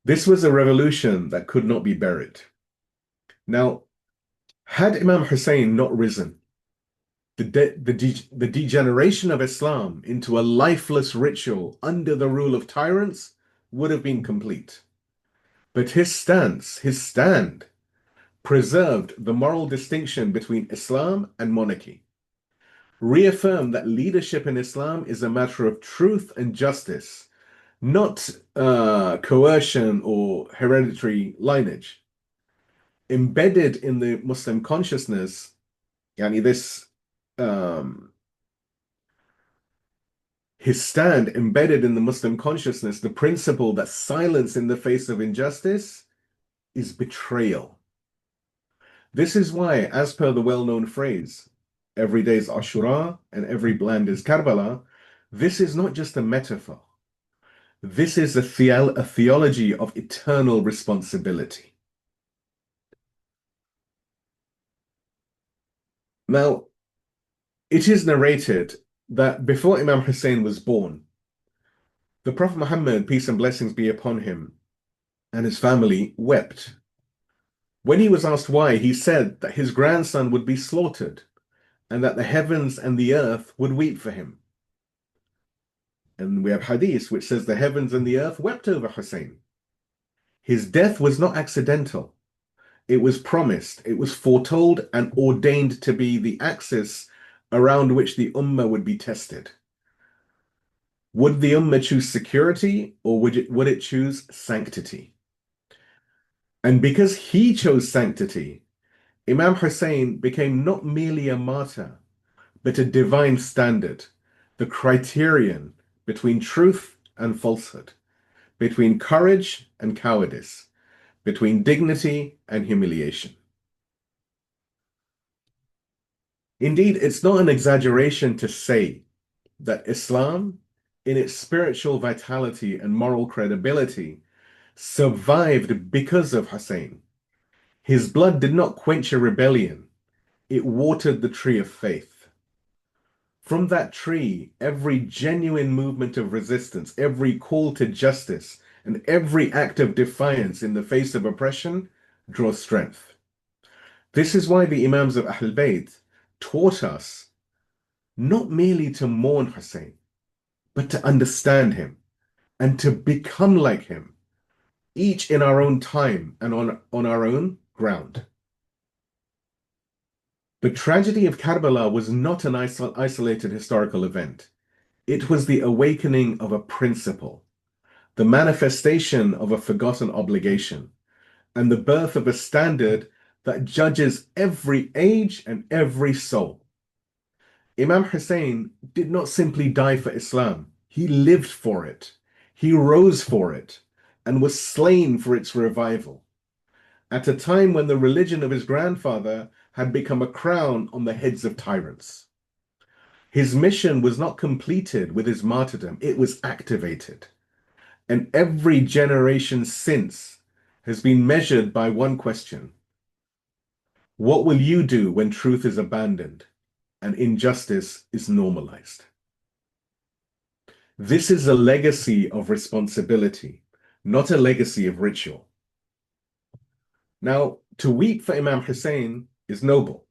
This was a revolution that could not be buried. Now, had Imam Husayn not risen, the degeneration of Islam into a lifeless ritual under the rule of tyrants would have been complete. But his stand, preserved the moral distinction between Islam and monarchy, reaffirmed that leadership in Islam is a matter of truth and justice, not coercion or hereditary lineage. Embedded in the Muslim consciousness, his stand embedded in the Muslim consciousness, the principle that silence in the face of injustice is betrayal. This is why, as per the well-known phrase, every day is Ashura and every land is Karbala, this is not just a metaphor. This is a theology of eternal responsibility. Now, it is narrated that before Imam Husayn was born, the Prophet Muhammad, peace and blessings be upon him, and his family wept. When he was asked why, he said that his grandson would be slaughtered and that the heavens and the earth would weep for him. And we have hadith which says the heavens and the earth wept over Husayn. His death was not accidental. It was promised, it was foretold and ordained to be the axis around which the Ummah would be tested. Would the Ummah choose security or would it choose sanctity? And because he chose sanctity, Imam Husayn became not merely a martyr, but a divine standard, the criterion between truth and falsehood, between courage and cowardice, between dignity and humiliation. Indeed, it's not an exaggeration to say that Islam, in its spiritual vitality and moral credibility, survived because of Husayn. His blood did not quench a rebellion, it watered the tree of faith. From that tree, every genuine movement of resistance, every call to justice, and every act of defiance in the face of oppression draws strength. This is why the Imams of Ahlul Bayt taught us not merely to mourn Husayn, but to understand him and to become like him, each in our own time and on our own ground. The tragedy of Karbala was not an isolated historical event. It was the awakening of a principle, the manifestation of a forgotten obligation, and the birth of a standard that judges every age and every soul. Imam Husayn did not simply die for Islam. He lived for it. He rose for it and was slain for its revival. At a time when the religion of his grandfather had become a crown on the heads of tyrants. His mission was not completed with his martyrdom, it was activated. And every generation since has been measured by one question. What will you do when truth is abandoned and injustice is normalized? This is a legacy of responsibility, not a legacy of ritual. Now, to weep for Imam Husayn is noble,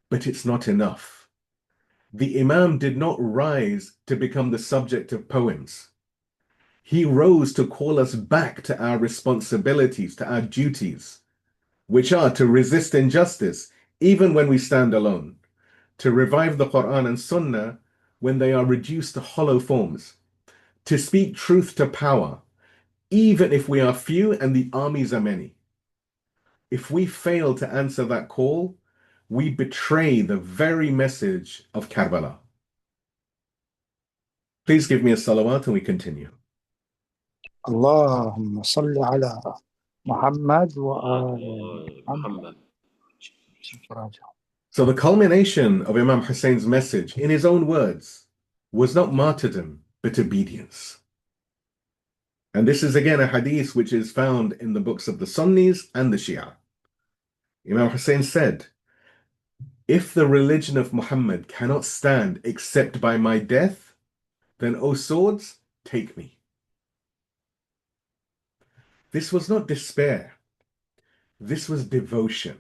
but it's not enough. The Imam did not rise to become the subject of poems. He rose to call us back to our responsibilities, to our duties. which are to resist injustice even when we stand alone, to revive the Quran and Sunnah when they are reduced to hollow forms, to speak truth to power, even if we are few and the armies are many. If we fail to answer that call, we betray the very message of Karbala. Please give me a salawat and we continue. اللهم صل على محمد وآل محمد. So the culmination of Imam Husayn's message, in his own words, was not martyrdom, but obedience. And this is again a hadith which is found in the books of the Sunnis and the Shia. Imam Husayn said, "If the religion of Muhammad cannot stand except by my death, then, O swords, take me." This was not despair. This was devotion.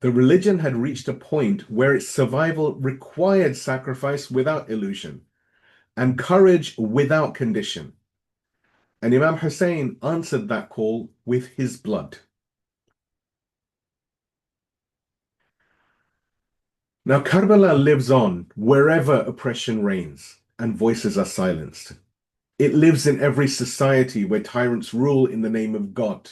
The religion had reached a point where its survival required sacrifice without illusion and courage without condition. And Imam Husayn answered that call with his blood. Now, Karbala lives on wherever oppression reigns and voices are silenced. It lives in every society where tyrants rule in the name of God.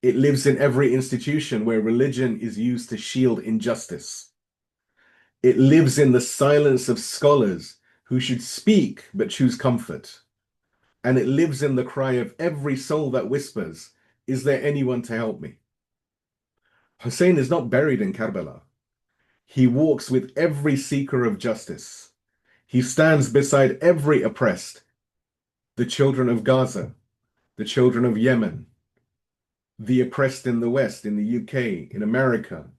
It lives in every institution where religion is used to shield injustice. It lives in the silence of scholars who should speak but choose comfort. And it lives in the cry of every soul that whispers, "Is there anyone to help me?" Hussein is not buried in Karbala. He walks with every seeker of justice. He stands beside every oppressed, the children of Gaza, the children of Yemen, the oppressed in the West, in the UK, in America,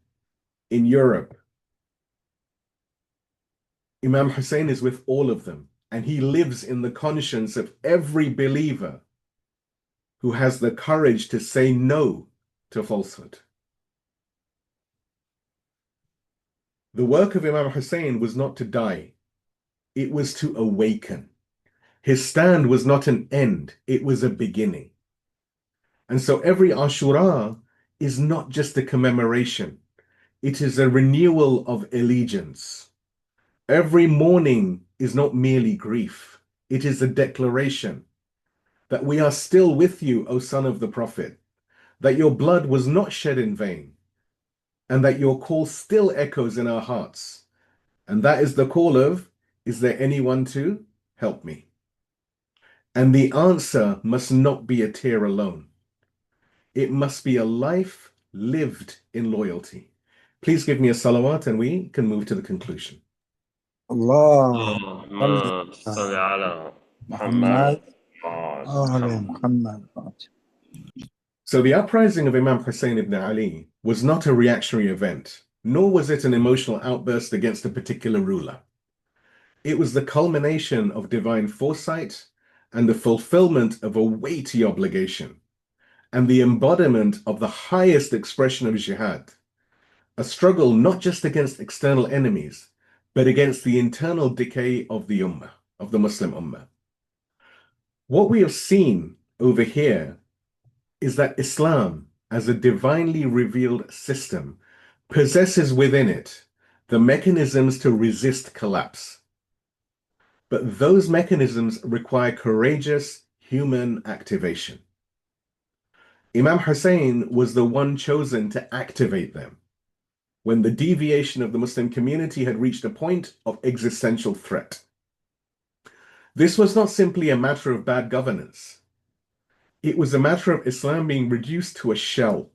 in Europe. Imam Hussein is with all of them, and he lives in the conscience of every believer who has the courage to say no to falsehood. The work of Imam Hussein was not to die, it was to awaken. His stand was not an end, it was a beginning. And so every Ashura is not just a commemoration, it is a renewal of allegiance. Every mourning is not merely grief, it is a declaration that we are still with you, O son of the Prophet, that your blood was not shed in vain, and that your call still echoes in our hearts. And that is the call of, "Is there anyone to help me?" And the answer must not be a tear alone. It must be a life lived in loyalty. Please give me a salawat and we can move to the conclusion. اللهم صل على محمد وآل وآل محمد. محمد. So the uprising of Imam Husayn ibn Ali was not a reactionary event, nor was it an emotional outburst against a particular ruler. It was the culmination of divine foresight and the fulfillment of a weighty obligation, and the embodiment of the highest expression of jihad, a struggle not just against external enemies, but against the internal decay of the Ummah, of the Muslim Ummah. What we have seen over here is that Islam, as a divinely revealed system, possesses within it the mechanisms to resist collapse. But those mechanisms require courageous human activation. Imam Hussein was the one chosen to activate them when the deviation of the Muslim community had reached a point of existential threat. This was not simply a matter of bad governance. It was a matter of Islam being reduced to a shell,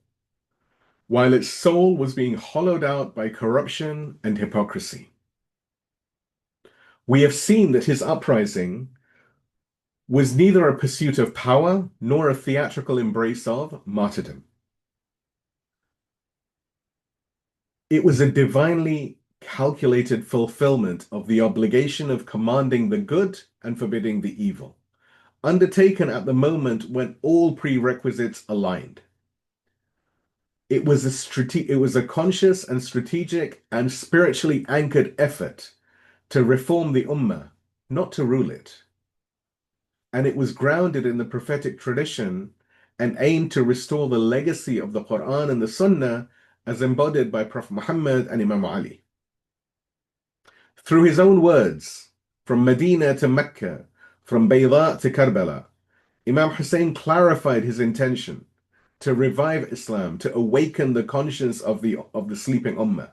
while its soul was being hollowed out by corruption and hypocrisy. We have seen that his uprising was neither a pursuit of power nor a theatrical embrace of martyrdom. It was a divinely calculated fulfillment of the obligation of commanding the good and forbidding the evil, undertaken at the moment when all prerequisites aligned. It was a conscious and strategic and spiritually anchored effort to reform the Ummah, not to rule it. And it was grounded in the prophetic tradition and aimed to restore the legacy of the Quran and the Sunnah as embodied by Prophet Muhammad and Imam Ali. Through his own words, from Medina to Mecca, from Bayt to Karbala, Imam Husayn clarified his intention to revive Islam, to awaken the conscience of the sleeping Ummah,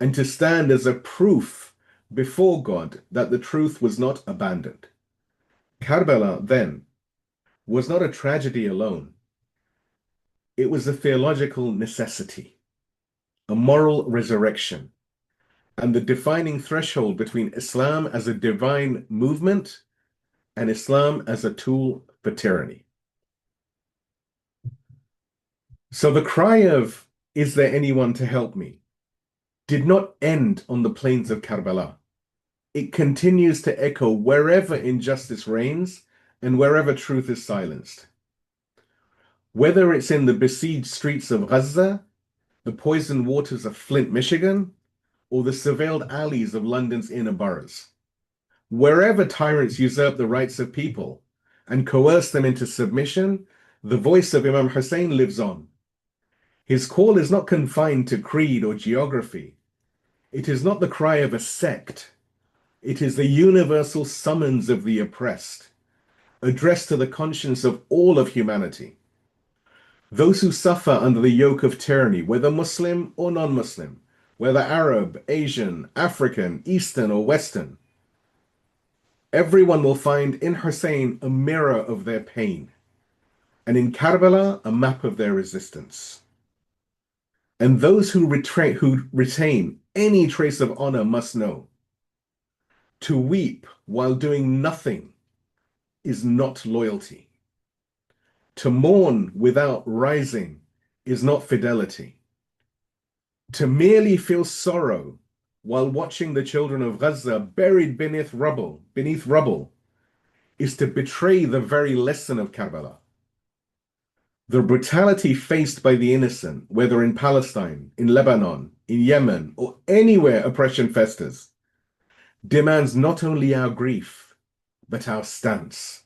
and to stand as a proof before God that the truth was not abandoned. Karbala, then, was not a tragedy alone. It was a theological necessity, a moral resurrection, and the defining threshold between Islam as a divine movement and Islam as a tool for tyranny. So the cry of, "Is there anyone to help me?" did not end on the plains of Karbala. It continues to echo wherever injustice reigns and wherever truth is silenced. Whether it's in the besieged streets of Gaza, the poisoned waters of Flint, Michigan, or the surveilled alleys of London's inner boroughs. Wherever tyrants usurp the rights of people and coerce them into submission, the voice of Imam Husayn lives on. His call is not confined to creed or geography. It is not the cry of a sect. It is the universal summons of the oppressed, addressed to the conscience of all of humanity. Those who suffer under the yoke of tyranny, whether Muslim or non-Muslim, whether Arab, Asian, African, Eastern, or Western, everyone will find in Hussein a mirror of their pain, and in Karbala a map of their resistance. And those who retain any trace of honor must know, to weep while doing nothing is not loyalty. To mourn without rising is not fidelity. To merely feel sorrow while watching the children of Gaza buried beneath rubble, is to betray the very lesson of Karbala. The brutality faced by the innocent, whether in Palestine, in Lebanon, in Yemen, or anywhere oppression festers, demands not only our grief, but our stance.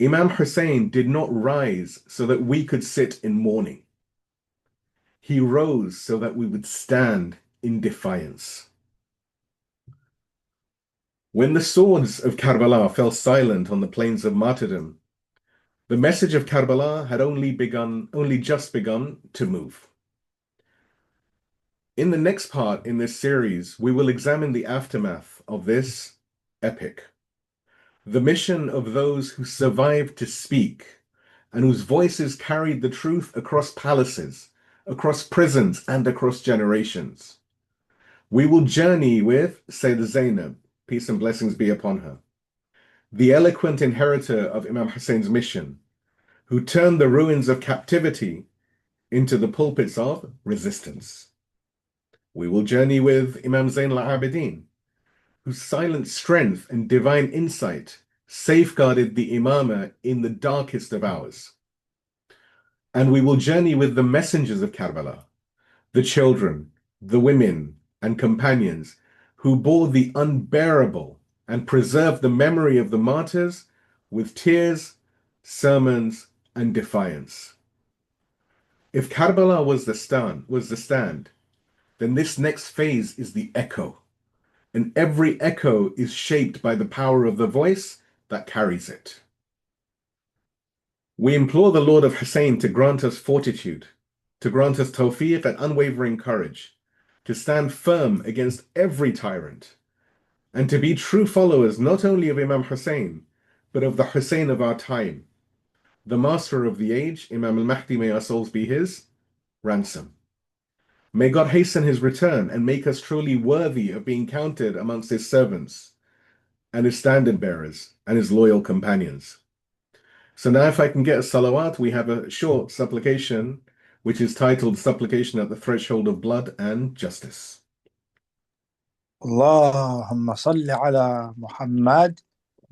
Imam Hussein did not rise so that we could sit in mourning. He rose so that we would stand in defiance. When the swords of Karbala fell silent on the plains of martyrdom, the message of Karbala had only just begun to move. In the next part in this series, we will examine the aftermath of this epic, the mission of those who survived to speak and whose voices carried the truth across palaces, across prisons, and across generations. We will journey with Sayyidah Zainab, peace and blessings be upon her, the eloquent inheritor of Imam Husayn's mission, who turned the ruins of captivity into the pulpits of resistance. We will journey with Imam Zain al-Abidin, whose silent strength and divine insight safeguarded the Imamah in the darkest of hours. And we will journey with the messengers of Karbala, the children, the women, and companions who bore the unbearable and preserved the memory of the martyrs with tears, sermons, and defiance. If Karbala was the stand, then this next phase is the echo, and every echo is shaped by the power of the voice that carries it. We implore the Lord of Hussein to grant us fortitude, to grant us tawfiq and unwavering courage, to stand firm against every tyrant, and to be true followers not only of Imam Hussein, but of the Hussein of our time, the master of the age, Imam al-Mahdi, may our souls be his ransom. May God hasten his return and make us truly worthy of being counted amongst his servants and his standard bearers and his loyal companions. So now if I can get a salawat, we have a short supplication, which is titled Supplication at the Threshold of Blood and Justice. اللهم صل على محمد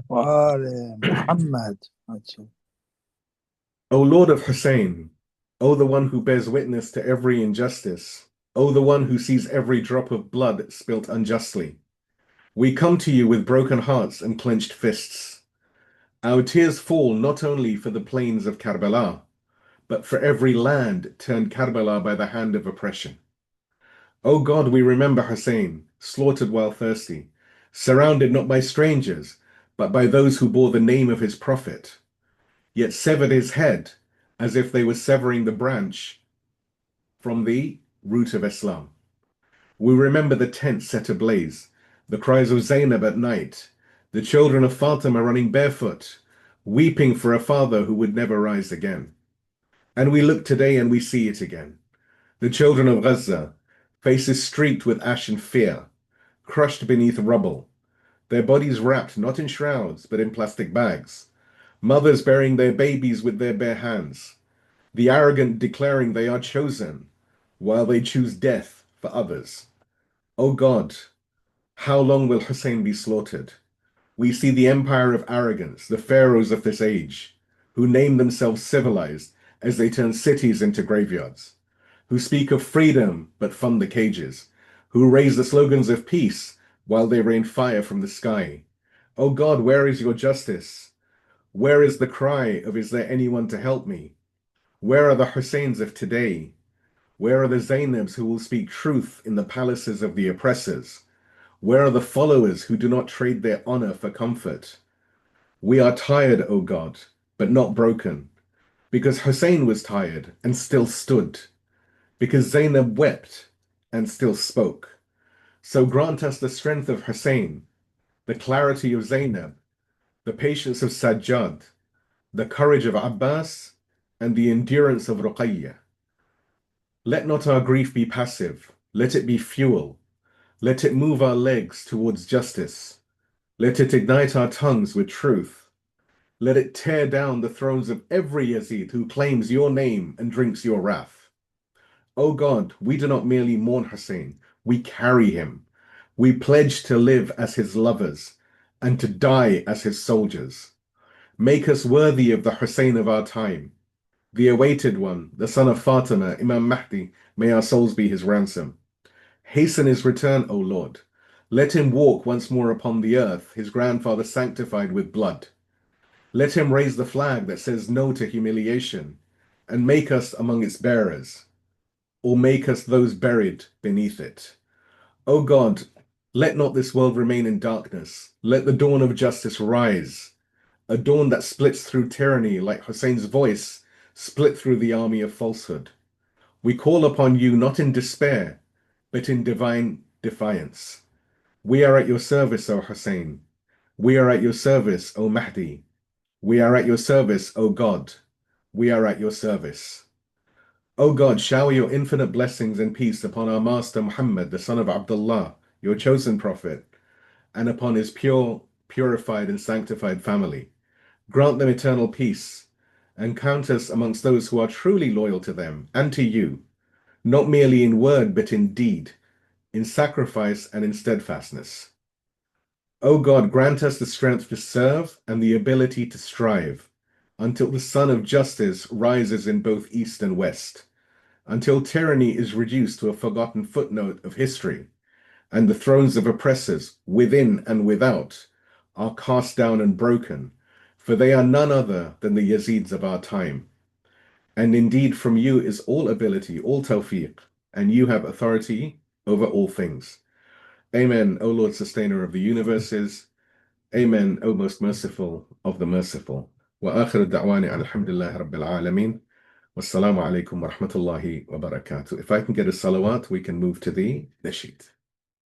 وآل محمد. O Lord of Hussein, O the one who bears witness to every injustice, O the one who sees every drop of blood spilt unjustly, we come to you with broken hearts and clenched fists. Our tears fall not only for the plains of Karbala, but for every land turned Karbala by the hand of oppression. O God, we remember Hussein, slaughtered while thirsty, surrounded not by strangers, but by those who bore the name of his prophet, yet severed his head as if they were severing the branch from the root of Islam. We remember the tent set ablaze, the cries of Zainab at night, the children of Fatima running barefoot, weeping for a father who would never rise again. And we look today and we see it again. The children of Gaza, faces streaked with ash and fear, crushed beneath rubble, their bodies wrapped not in shrouds but in plastic bags, mothers burying their babies with their bare hands, the arrogant declaring they are chosen, while they choose death for others. O God, how long will Hussein be slaughtered? We see the empire of arrogance, the pharaohs of this age, who name themselves civilized as they turn cities into graveyards, who speak of freedom but fund the cages, who raise the slogans of peace while they rain fire from the sky. O God, where is your justice? Where is the cry of, is there anyone to help me? Where are the Husseins of today? Where are the Zainabs who will speak truth in the palaces of the oppressors? Where are the followers who do not trade their honor for comfort? We are tired, O God, but not broken, because Hussein was tired and still stood, because Zainab wept and still spoke. So grant us the strength of Hussein, the clarity of Zainab, the patience of Sajjad, the courage of Abbas, and the endurance of Ruqayyah. Let not our grief be passive, let it be fuel. Let it move our legs towards justice. Let it ignite our tongues with truth. Let it tear down the thrones of every Yazid who claims your name and drinks your wrath. O God, we do not merely mourn Hussein, we carry him. We pledge to live as his lovers and to die as his soldiers. Make us worthy of the Hussein of our time, the awaited one, the son of Fatima, Imam Mahdi, may our souls be his ransom. Hasten his return, O Lord. Let him walk once more upon the earth, his grandfather sanctified with blood. Let him raise the flag that says no to humiliation, and make us among its bearers, or make us those buried beneath it. O God, let not this world remain in darkness. Let the dawn of justice rise, a dawn that splits through tyranny like Hussein's voice split through the army of falsehood. We call upon you not in despair, but in divine defiance. We are at your service, O Hussein. We are at your service, O Mahdi. We are at your service, O God. We are at your service. O God, shower your infinite blessings and peace upon our Master Muhammad, the son of Abdullah, your chosen prophet, and upon his pure, purified, and sanctified family. Grant them eternal peace, and count us amongst those who are truly loyal to them and to you, not merely in word but in deed, in sacrifice and in steadfastness. O God, grant us the strength to serve and the ability to strive, until the sun of justice rises in both east and west, until tyranny is reduced to a forgotten footnote of history, and the thrones of oppressors, within and without, are cast down and broken, for they are none other than the Yazids of our time. And indeed from you is all ability, all tawfiq, and you have authority over all things. Amen, O Lord, sustainer of the universes. Amen, O most merciful of the merciful. Wa akhir da'wani alhamdulillah rabbil alameen. Wassalamu alaikum wa rahmatullahi wa barakatuh. If I can get a salawat, we can move to the nasheed.